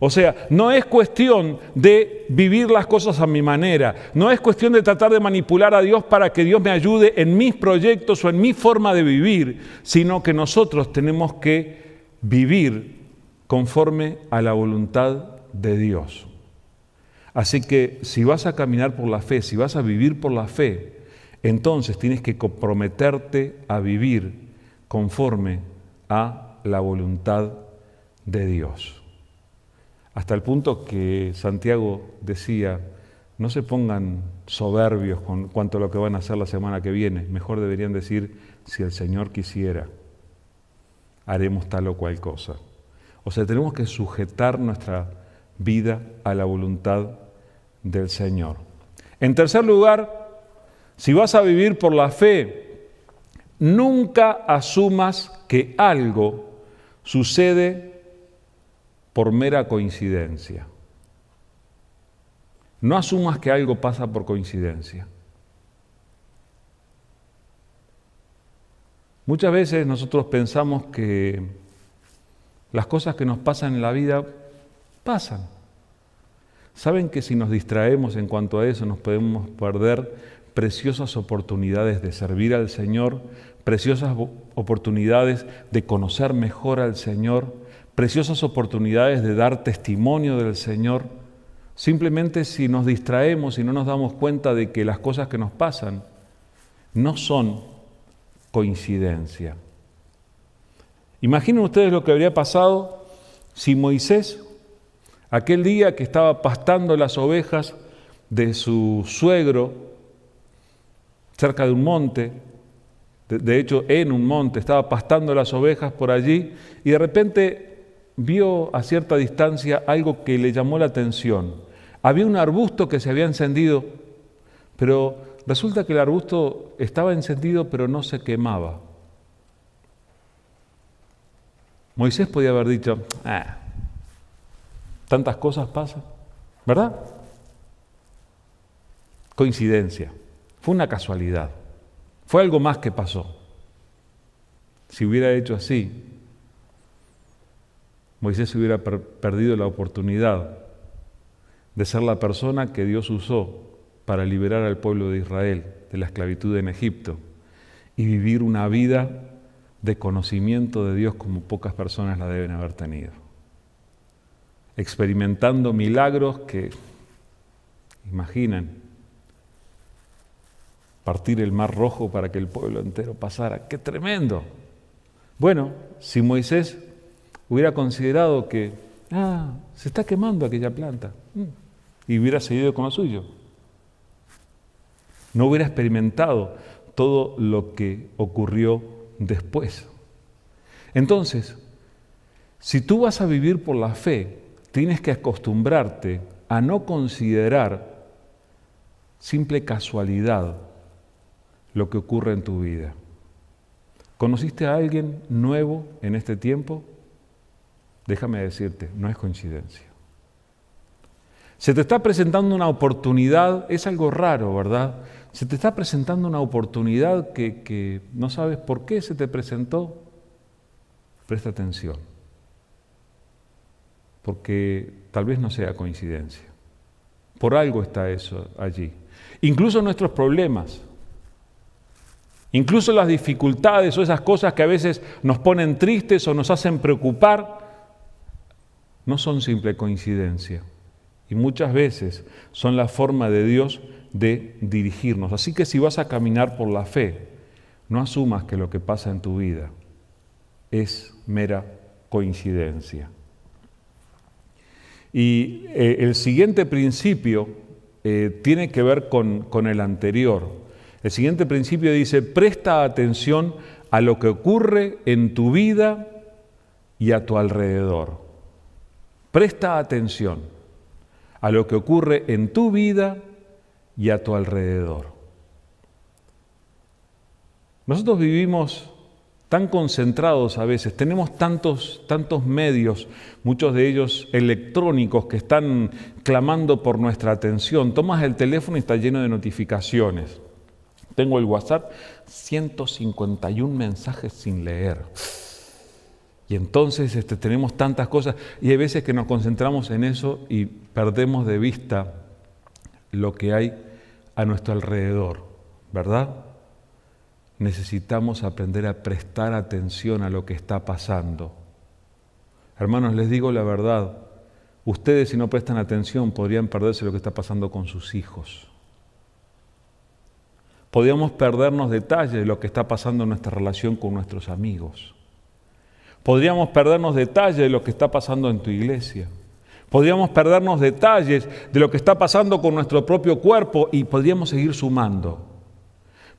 O sea, no es cuestión de vivir las cosas a mi manera, no es cuestión de tratar de manipular a Dios para que Dios me ayude en mis proyectos o en mi forma de vivir, sino que nosotros tenemos que vivir conforme a la voluntad de Dios. Así que si vas a caminar por la fe, si vas a vivir por la fe, entonces tienes que comprometerte a vivir conforme a la voluntad de Dios. Hasta el punto que Santiago decía, no se pongan soberbios con cuanto a lo que van a hacer la semana que viene. Mejor deberían decir, si el Señor quisiera, haremos tal o cual cosa. O sea, tenemos que sujetar nuestra vida a la voluntad del Señor. En tercer lugar, si vas a vivir por la fe, nunca asumas que algo sucede por mera coincidencia. No asumas que algo pasa por coincidencia. Muchas veces nosotros pensamos que las cosas que nos pasan en la vida pasan. ¿Saben que si nos distraemos en cuanto a eso nos podemos perder preciosas oportunidades de servir al Señor preciosas oportunidades de conocer mejor al Señor, preciosas oportunidades de dar testimonio del Señor. Simplemente si nos distraemos y no nos damos cuenta de que las cosas que nos pasan no son coincidencia. Imaginen ustedes lo que habría pasado si Moisés, aquel día que estaba pastando las ovejas de su suegro cerca de un monte, de hecho en un monte, estaba pastando las ovejas por allí y de repente vio a cierta distancia algo que le llamó la atención. Había un arbusto que se había encendido, pero resulta que el arbusto estaba encendido pero no se quemaba. Moisés podía haber dicho, tantas cosas pasan, ¿verdad? Coincidencia, fue una casualidad, fue algo más que pasó. Si hubiera hecho así, Moisés hubiera perdido la oportunidad de ser la persona que Dios usó para liberar al pueblo de Israel de la esclavitud en Egipto y vivir una vida de conocimiento de Dios como pocas personas la deben haber tenido. Experimentando milagros que, imaginen, partir el mar rojo para que el pueblo entero pasara. ¡Qué tremendo! Bueno, si Moisés hubiera considerado que, se está quemando aquella planta, y hubiera seguido con lo suyo, no hubiera experimentado todo lo que ocurrió después. Entonces, si tú vas a vivir por la fe, tienes que acostumbrarte a no considerar simple casualidad lo que ocurre en tu vida. ¿Conociste a alguien nuevo en este tiempo? Déjame decirte, no es coincidencia. Se te está presentando una oportunidad, es algo raro, ¿verdad? Se te está presentando una oportunidad que no sabes por qué se te presentó. Presta atención, porque tal vez no sea coincidencia. Por algo está eso allí. Incluso nuestros problemas, incluso las dificultades o esas cosas que a veces nos ponen tristes o nos hacen preocupar, no son simple coincidencia. Y muchas veces son la forma de Dios de dirigirnos. Así que si vas a caminar por la fe, no asumas que lo que pasa en tu vida es mera coincidencia. Y el siguiente principio tiene que ver con el anterior. El siguiente principio dice, presta atención a lo que ocurre en tu vida y a tu alrededor. Presta atención a lo que ocurre en tu vida y a tu alrededor. Nosotros vivimos tan concentrados a veces, tenemos tantos medios, muchos de ellos electrónicos que están clamando por nuestra atención. Tomas el teléfono y está lleno de notificaciones. Tengo el WhatsApp, 151 mensajes sin leer. Y entonces tenemos tantas cosas y hay veces que nos concentramos en eso y perdemos de vista lo que hay a nuestro alrededor, ¿verdad? Necesitamos aprender a prestar atención a lo que está pasando. Hermanos, les digo la verdad, ustedes si no prestan atención podrían perderse lo que está pasando con sus hijos. Podríamos perdernos detalles de lo que está pasando en nuestra relación con nuestros amigos. Podríamos perdernos detalles de lo que está pasando en tu iglesia. Podríamos perdernos detalles de lo que está pasando con nuestro propio cuerpo y podríamos seguir sumando.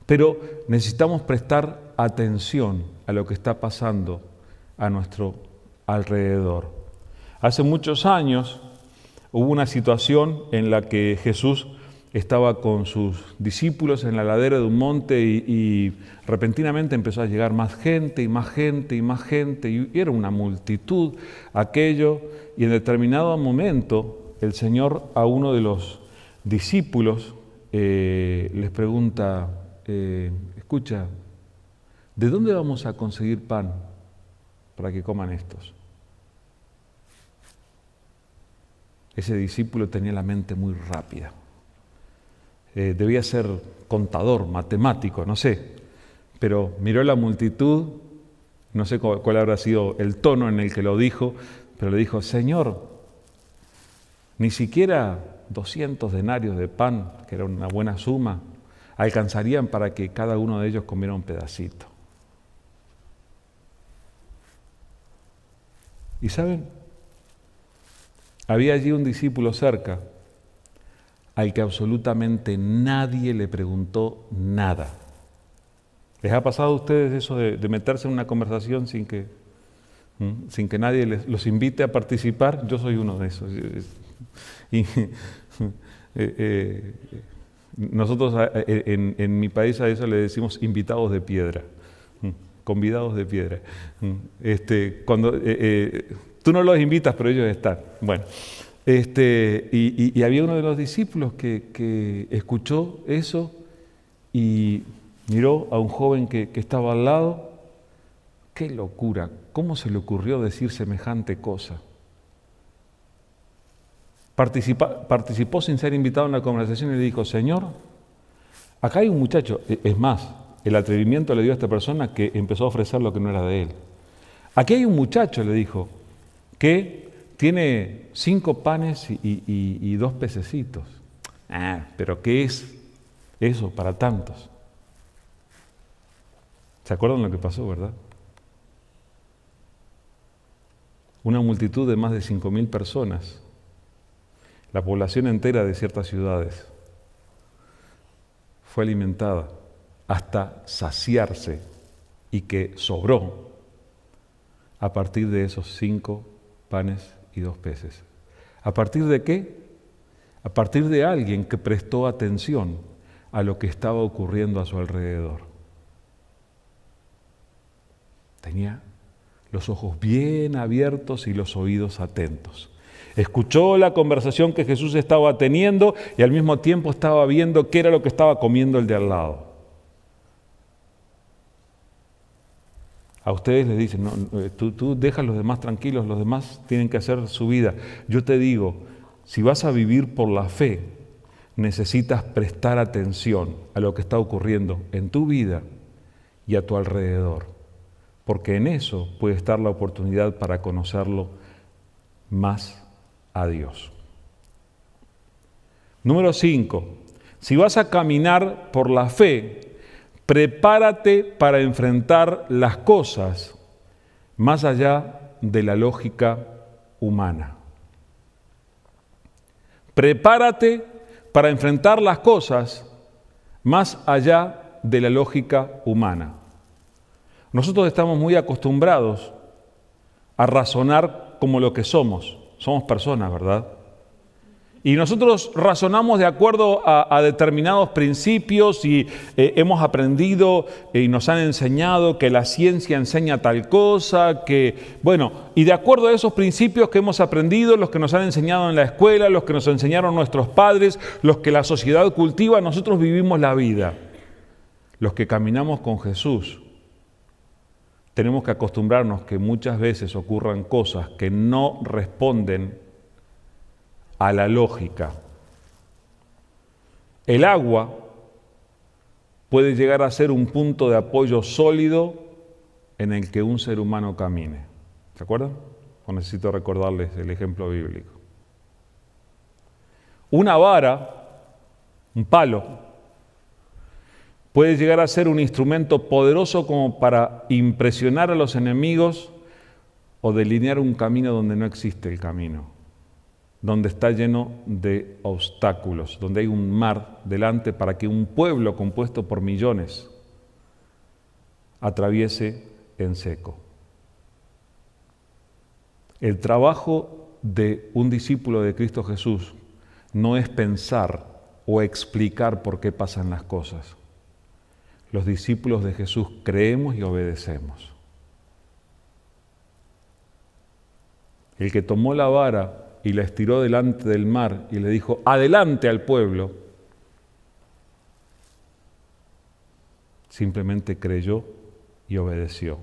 Pero necesitamos prestar atención a lo que está pasando a nuestro alrededor. Hace muchos años hubo una situación en la que Jesús estaba con sus discípulos en la ladera de un monte y repentinamente empezó a llegar más gente y más gente y más gente y era una multitud aquello y en determinado momento el Señor a uno de los discípulos les pregunta, escucha, ¿de dónde vamos a conseguir pan para que coman estos? Ese discípulo tenía la mente muy rápida. Debía ser contador, matemático, no sé, pero miró la multitud, no sé cuál habrá sido el tono en el que lo dijo, pero le dijo: Señor, ni siquiera 200 denarios de pan, que era una buena suma, alcanzarían para que cada uno de ellos comiera un pedacito. ¿Y saben? Había allí un discípulo cerca al que absolutamente nadie le preguntó nada. ¿Les ha pasado a ustedes eso de meterse en una conversación sin que nadie los invite a participar? Yo soy uno de esos. Y, nosotros en mi país a eso le decimos invitados de piedra, convidados de piedra. Cuando tú no los invitas, pero ellos están. Bueno, y había uno de los discípulos que escuchó eso y miró a un joven que estaba al lado. ¡Qué locura! ¿Cómo se le ocurrió decir semejante cosa? Participó sin ser invitado en la conversación y le dijo: Señor, acá hay un muchacho. Es más, el atrevimiento le dio a esta persona que empezó a ofrecer lo que no era de él. Aquí hay un muchacho, le dijo, que tiene 5 panes y 2 pececitos. Pero ¿qué es eso para tantos? ¿Se acuerdan lo que pasó, verdad? Una multitud de más de 5.000 personas, la población entera de ciertas ciudades, fue alimentada hasta saciarse y que sobró a partir de esos 5 panes y 2 peces. ¿A partir de qué? A partir de alguien que prestó atención a lo que estaba ocurriendo a su alrededor. Tenía los ojos bien abiertos y los oídos atentos. Escuchó la conversación que Jesús estaba teniendo y al mismo tiempo estaba viendo qué era lo que estaba comiendo el de al lado. A ustedes les dicen: no, tú deja a los demás tranquilos, los demás tienen que hacer su vida. Yo te digo, si vas a vivir por la fe, necesitas prestar atención a lo que está ocurriendo en tu vida y a tu alrededor, porque en eso puede estar la oportunidad para conocerlo más a Dios. Número 5. Si vas a caminar por la fe, prepárate para enfrentar las cosas más allá de la lógica humana. Prepárate para enfrentar las cosas más allá de la lógica humana. Nosotros estamos muy acostumbrados a razonar como lo que somos. Somos personas, ¿verdad? Y nosotros razonamos de acuerdo a determinados principios y hemos aprendido y nos han enseñado que la ciencia enseña tal cosa, y de acuerdo a esos principios que hemos aprendido, los que nos han enseñado en la escuela, los que nos enseñaron nuestros padres, los que la sociedad cultiva, nosotros vivimos la vida. Los que caminamos con Jesús, tenemos que acostumbrarnos que muchas veces ocurran cosas que no responden a la lógica. El agua puede llegar a ser un punto de apoyo sólido en el que un ser humano camine. ¿Se acuerdan? O necesito recordarles el ejemplo bíblico. Una vara, un palo, puede llegar a ser un instrumento poderoso como para impresionar a los enemigos o delinear un camino donde no existe el camino, donde está lleno de obstáculos, donde hay un mar delante para que un pueblo compuesto por millones atraviese en seco. El trabajo de un discípulo de Cristo Jesús no es pensar o explicar por qué pasan las cosas. Los discípulos de Jesús creemos y obedecemos. El que tomó la vara y la estiró delante del mar y le dijo: adelante al pueblo, simplemente creyó y obedeció.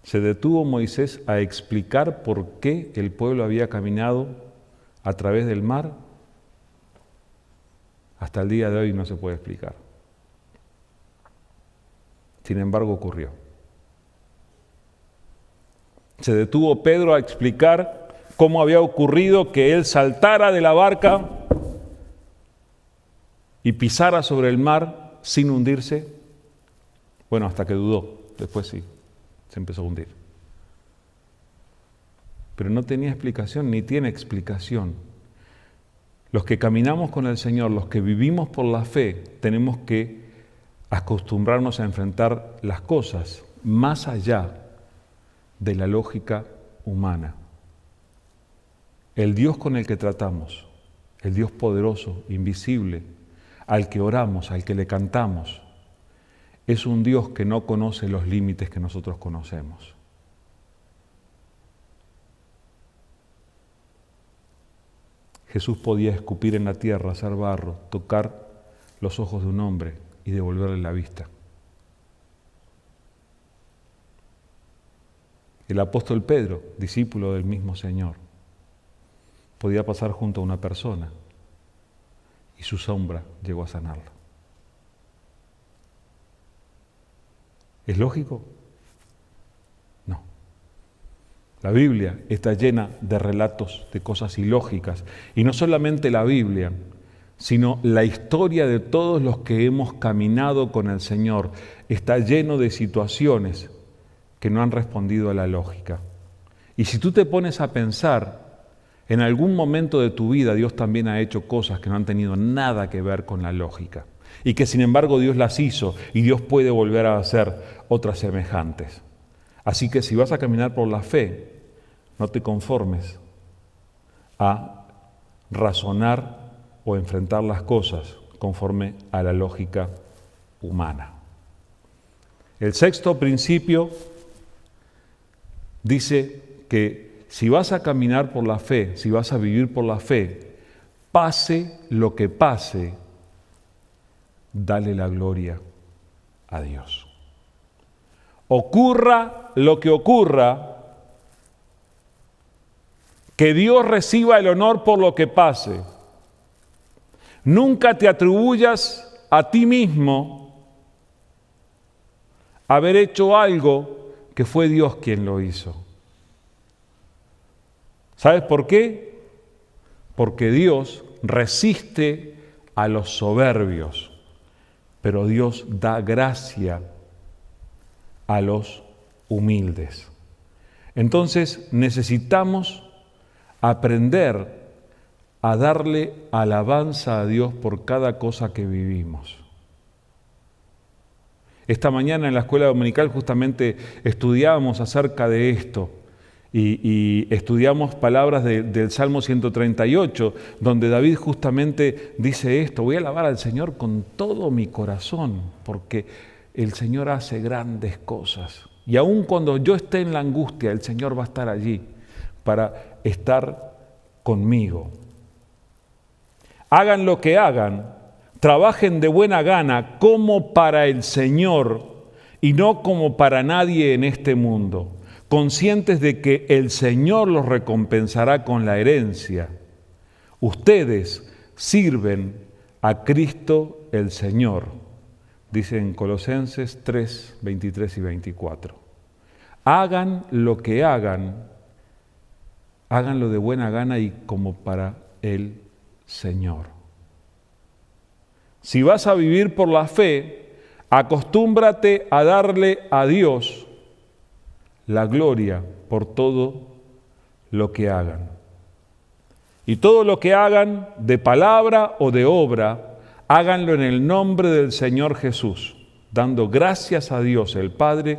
Se detuvo Moisés a explicar por qué el pueblo había caminado a través del mar. Hasta el día de hoy no se puede explicar. Sin embargo, ocurrió. Se detuvo Pedro a explicar cómo había ocurrido que él saltara de la barca y pisara sobre el mar sin hundirse. Bueno, hasta que dudó. Después sí, se empezó a hundir. Pero no tenía explicación, ni tiene explicación. Los que caminamos con el Señor, los que vivimos por la fe, tenemos que acostumbrarnos a enfrentar las cosas más allá de la lógica humana. El Dios con el que tratamos, el Dios poderoso, invisible, al que oramos, al que le cantamos, es un Dios que no conoce los límites que nosotros conocemos. Jesús podía escupir en la tierra, hacer barro, tocar los ojos de un hombre y devolverle la vista. El apóstol Pedro, discípulo del mismo Señor, podía pasar junto a una persona y su sombra llegó a sanarla. ¿Es lógico? No. La Biblia está llena de relatos de cosas ilógicas. Y no solamente la Biblia, sino la historia de todos los que hemos caminado con el Señor está lleno de situaciones que no han respondido a la lógica. Y si tú te pones a pensar, en algún momento de tu vida Dios también ha hecho cosas que no han tenido nada que ver con la lógica. Y que sin embargo Dios las hizo y Dios puede volver a hacer otras semejantes. Así que si vas a caminar por la fe, no te conformes a razonar o enfrentar las cosas conforme a la lógica humana. El sexto principio dice que si vas a caminar por la fe, si vas a vivir por la fe, pase lo que pase, dale la gloria a Dios. Ocurra lo que ocurra, que Dios reciba el honor por lo que pase. Nunca te atribuyas a ti mismo haber hecho algo que fue Dios quien lo hizo. ¿Sabes por qué? Porque Dios resiste a los soberbios, pero Dios da gracia a los humildes. Entonces necesitamos aprender a darle alabanza a Dios por cada cosa que vivimos. Esta mañana en la escuela dominical justamente estudiábamos acerca de esto y estudiamos palabras del Salmo 138, donde David justamente dice esto: voy a alabar al Señor con todo mi corazón, porque el Señor hace grandes cosas. Y aun cuando yo esté en la angustia, el Señor va a estar allí para estar conmigo. Hagan lo que hagan, trabajen de buena gana como para el Señor y no como para nadie en este mundo, conscientes de que el Señor los recompensará con la herencia. Ustedes sirven a Cristo el Señor, dice en Colosenses 3, 23 y 24. Hagan lo que hagan, háganlo de buena gana y como para el Señor. Si vas a vivir por la fe, acostúmbrate a darle a Dios la gloria por todo lo que hagan. Y todo lo que hagan, de palabra o de obra, háganlo en el nombre del Señor Jesús, dando gracias a Dios el Padre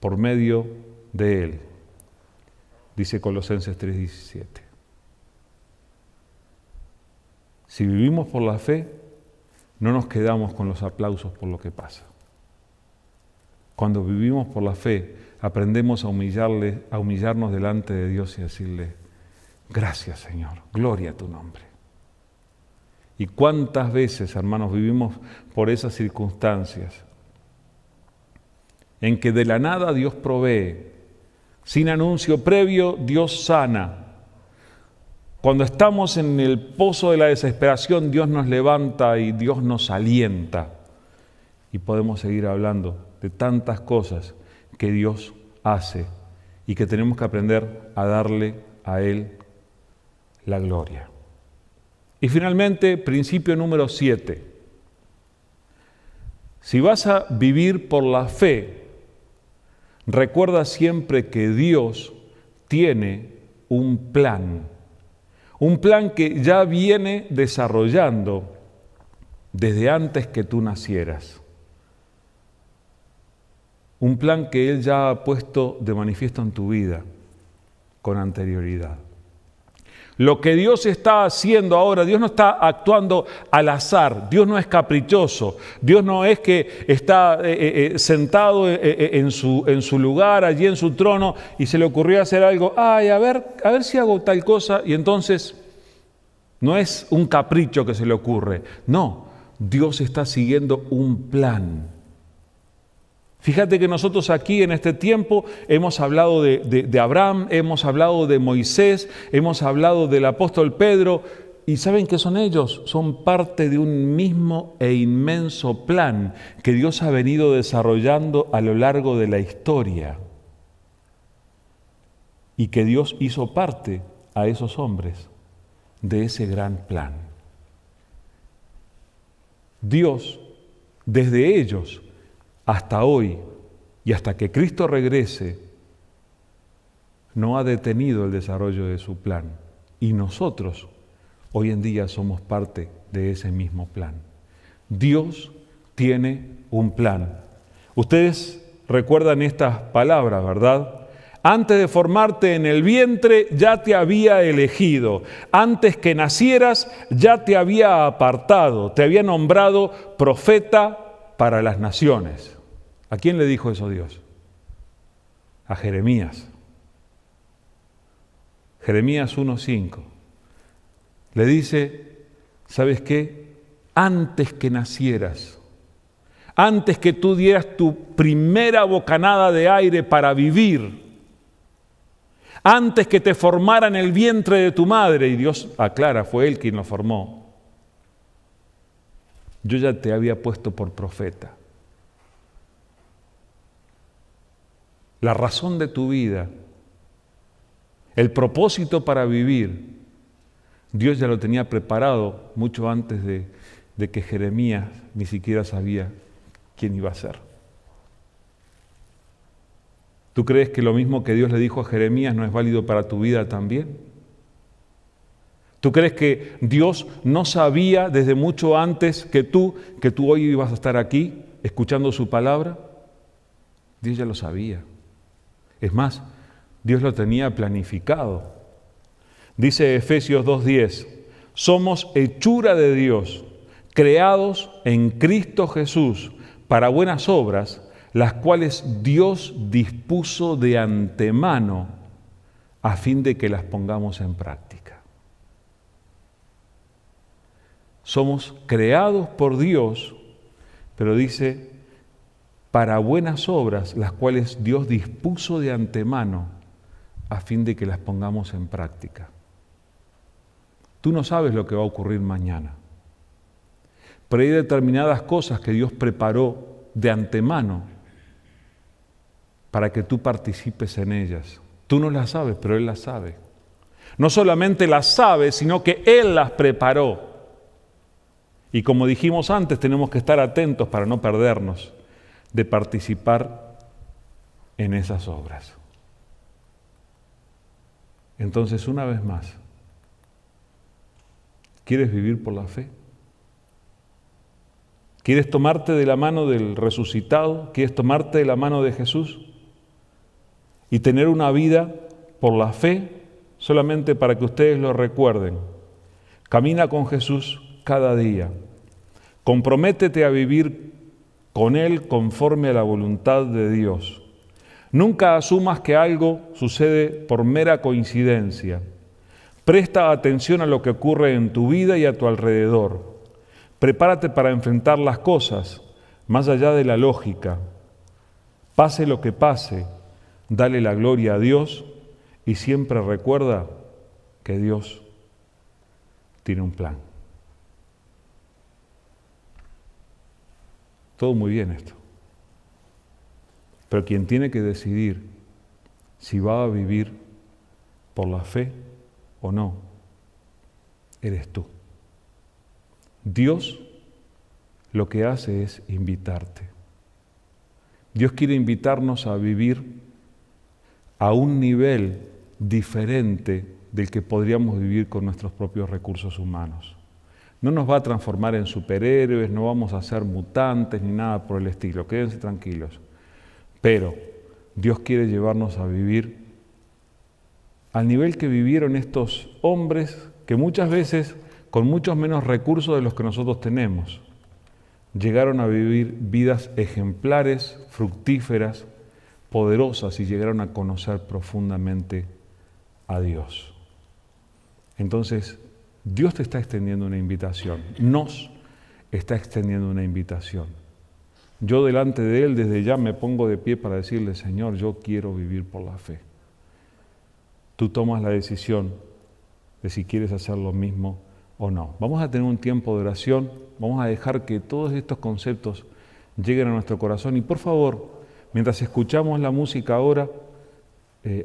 por medio de Él. Dice Colosenses 3:17. Si vivimos por la fe, no nos quedamos con los aplausos por lo que pasa. Cuando vivimos por la fe, aprendemos a humillarnos delante de Dios y decirle: gracias, Señor, gloria a tu nombre. ¿Y cuántas veces, hermanos, vivimos por esas circunstancias en que de la nada Dios provee, sin anuncio previo Dios sana? Cuando estamos en el pozo de la desesperación, Dios nos levanta y Dios nos alienta y podemos seguir hablando de tantas cosas que Dios hace y que tenemos que aprender a darle a Él la gloria. Y finalmente, principio número 7. Si vas a vivir por la fe, recuerda siempre que Dios tiene un plan que ya viene desarrollando desde antes que tú nacieras. Un plan que Él ya ha puesto de manifiesto en tu vida con anterioridad. Lo que Dios está haciendo ahora, Dios no está actuando al azar, Dios no es caprichoso, Dios no es que está sentado en su lugar, allí en su trono, y se le ocurrió hacer algo, a ver si hago tal cosa, y entonces no es un capricho que se le ocurre, no, Dios está siguiendo un plan. Fíjate que nosotros aquí en este tiempo hemos hablado de Abraham, hemos hablado de Moisés, hemos hablado del apóstol Pedro, y ¿saben qué son ellos? Son parte de un mismo e inmenso plan que Dios ha venido desarrollando a lo largo de la historia y que Dios hizo parte a esos hombres de ese gran plan. Dios, desde ellos, hasta hoy y hasta que Cristo regrese, no ha detenido el desarrollo de su plan. Y nosotros, hoy en día, somos parte de ese mismo plan. Dios tiene un plan. Ustedes recuerdan estas palabras, ¿verdad? Antes de formarte en el vientre, ya te había elegido. Antes que nacieras, ya te había apartado. Te había nombrado profeta para las naciones. ¿A quién le dijo eso Dios? A Jeremías. Jeremías 1:5. Le dice, ¿sabes qué? Antes que nacieras, antes que tú dieras tu primera bocanada de aire para vivir, antes que te formara en el vientre de tu madre, y Dios aclara, fue Él quien lo formó, yo ya te había puesto por profeta. La razón de tu vida, el propósito para vivir, Dios ya lo tenía preparado mucho antes de que Jeremías ni siquiera sabía quién iba a ser. ¿Tú crees que lo mismo que Dios le dijo a Jeremías no es válido para tu vida también? ¿Tú crees que Dios no sabía desde mucho antes que tú hoy ibas a estar aquí escuchando su palabra? Dios ya lo sabía. Es más, Dios lo tenía planificado. Dice Efesios 2:10, somos hechura de Dios, creados en Cristo Jesús para buenas obras, las cuales Dios dispuso de antemano a fin de que las pongamos en práctica. Somos creados por Dios, pero dice, para buenas obras, las cuales Dios dispuso de antemano a fin de que las pongamos en práctica. Tú no sabes lo que va a ocurrir mañana, pero hay determinadas cosas que Dios preparó de antemano para que tú participes en ellas. Tú no las sabes, pero Él las sabe. No solamente las sabe, sino que Él las preparó. Y como dijimos antes, tenemos que estar atentos para no perdernos de participar en esas obras. Entonces, una vez más, ¿quieres vivir por la fe? ¿Quieres tomarte de la mano del resucitado? ¿Quieres tomarte de la mano de Jesús? Y tener una vida por la fe, solamente para que ustedes lo recuerden. Camina con Jesús cada día. Comprométete a vivir con Él conforme a la voluntad de Dios. Nunca asumas que algo sucede por mera coincidencia. Presta atención a lo que ocurre en tu vida y a tu alrededor. Prepárate para enfrentar las cosas más allá de la lógica. Pase lo que pase, dale la gloria a Dios y siempre recuerda que Dios tiene un plan. Todo muy bien esto. Pero quien tiene que decidir si va a vivir por la fe o no, eres tú. Dios lo que hace es invitarte. Dios quiere invitarnos a vivir a un nivel diferente del que podríamos vivir con nuestros propios recursos humanos. No nos va a transformar en superhéroes, no vamos a ser mutantes ni nada por el estilo, quédense tranquilos. Pero Dios quiere llevarnos a vivir al nivel que vivieron estos hombres que muchas veces con muchos menos recursos de los que nosotros tenemos, llegaron a vivir vidas ejemplares, fructíferas, poderosas y llegaron a conocer profundamente a Dios. Entonces, Dios te está extendiendo una invitación, nos está extendiendo una invitación. Yo delante de Él desde ya me pongo de pie para decirle, Señor, yo quiero vivir por la fe. Tú tomas la decisión de si quieres hacer lo mismo o no. Vamos a tener un tiempo de oración, vamos a dejar que todos estos conceptos lleguen a nuestro corazón y por favor, mientras escuchamos la música ahora,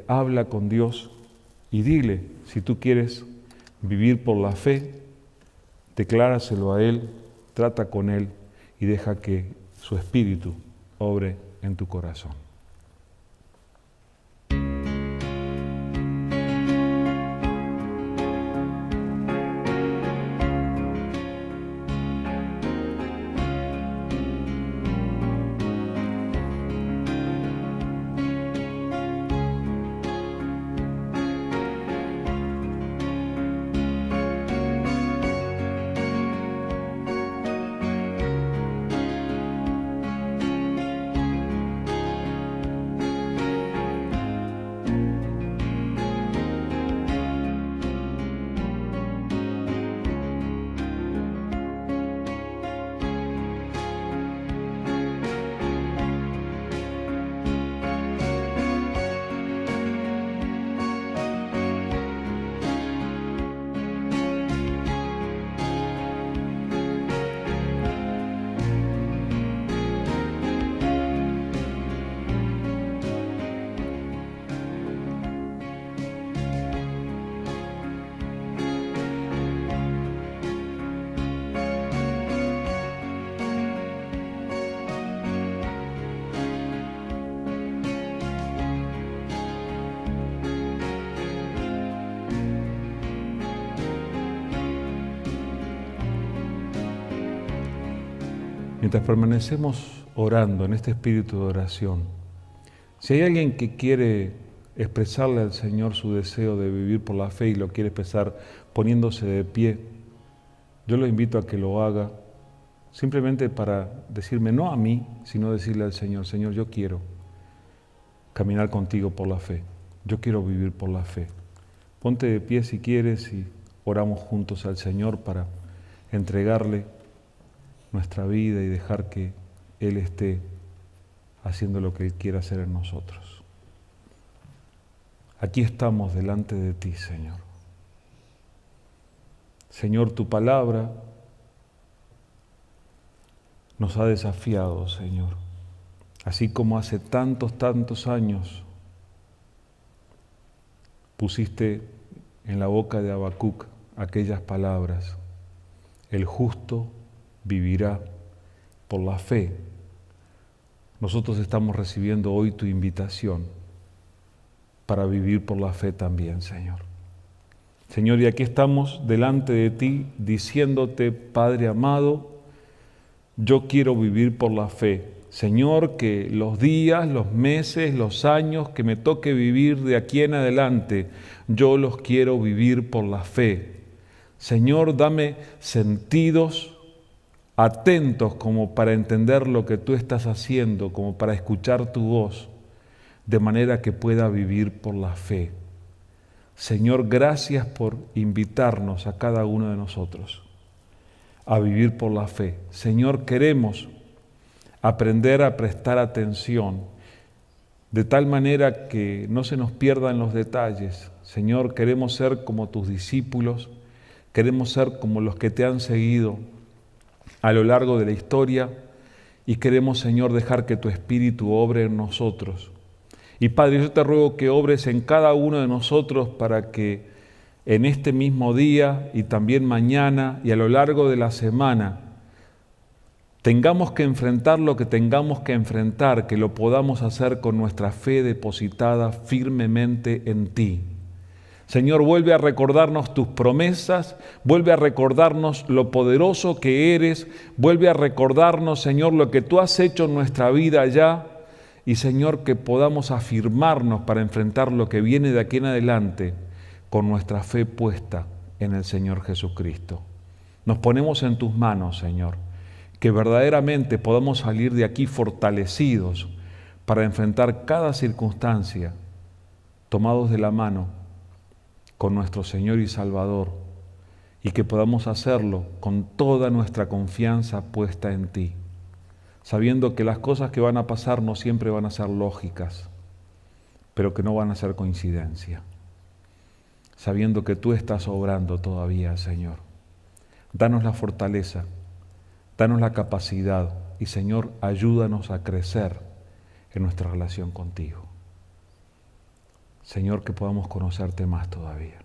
habla con Dios y dile, si tú quieres vivir por la fe, decláraselo a Él, trata con Él y deja que su Espíritu obre en tu corazón. Mientras permanecemos orando en este espíritu de oración, si hay alguien que quiere expresarle al Señor su deseo de vivir por la fe y lo quiere expresar poniéndose de pie, yo lo invito a que lo haga simplemente para decirme no a mí, sino decirle al Señor, Señor, yo quiero caminar contigo por la fe, yo quiero vivir por la fe. Ponte de pie si quieres y oramos juntos al Señor para entregarle nuestra vida y dejar que Él esté haciendo lo que Él quiera hacer en nosotros. Aquí estamos delante de ti, Señor. Señor, tu palabra nos ha desafiado, Señor. Así como hace tantos años pusiste en la boca de Habacuc aquellas palabras, el justo vivirá por la fe. Nosotros estamos recibiendo hoy tu invitación para vivir por la fe también, Señor. Señor, y aquí estamos delante de ti diciéndote, Padre amado, yo quiero vivir por la fe. Señor, que los días, los meses, los años que me toque vivir de aquí en adelante, yo los quiero vivir por la fe. Señor, dame sentidos atentos como para entender lo que tú estás haciendo, como para escuchar tu voz, de manera que pueda vivir por la fe. Señor, gracias por invitarnos a cada uno de nosotros a vivir por la fe. Señor, queremos aprender a prestar atención de tal manera que no se nos pierdan los detalles. Señor, queremos ser como tus discípulos, queremos ser como los que te han seguido a lo largo de la historia y queremos, Señor, dejar que tu Espíritu obre en nosotros. Y Padre, yo te ruego que obres en cada uno de nosotros para que en este mismo día y también mañana y a lo largo de la semana tengamos que enfrentar lo que tengamos que enfrentar, que lo podamos hacer con nuestra fe depositada firmemente en ti. Señor, vuelve a recordarnos tus promesas, vuelve a recordarnos lo poderoso que eres, vuelve a recordarnos, Señor, lo que tú has hecho en nuestra vida ya, y Señor, que podamos afirmarnos para enfrentar lo que viene de aquí en adelante con nuestra fe puesta en el Señor Jesucristo. Nos ponemos en tus manos, Señor, que verdaderamente podamos salir de aquí fortalecidos para enfrentar cada circunstancia, tomados de la mano con nuestro Señor y Salvador, y que podamos hacerlo con toda nuestra confianza puesta en ti, sabiendo que las cosas que van a pasar no siempre van a ser lógicas, pero que no van a ser coincidencia, sabiendo que tú estás obrando todavía, Señor. Danos la fortaleza, danos la capacidad y, Señor, ayúdanos a crecer en nuestra relación contigo. Señor, que podamos conocerte más todavía.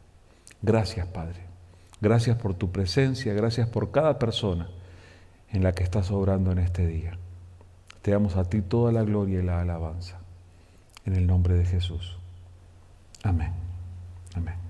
Gracias, Padre. Gracias por tu presencia, gracias por cada persona en la que estás obrando en este día. Te damos a ti toda la gloria y la alabanza. En el nombre de Jesús. Amén. Amén.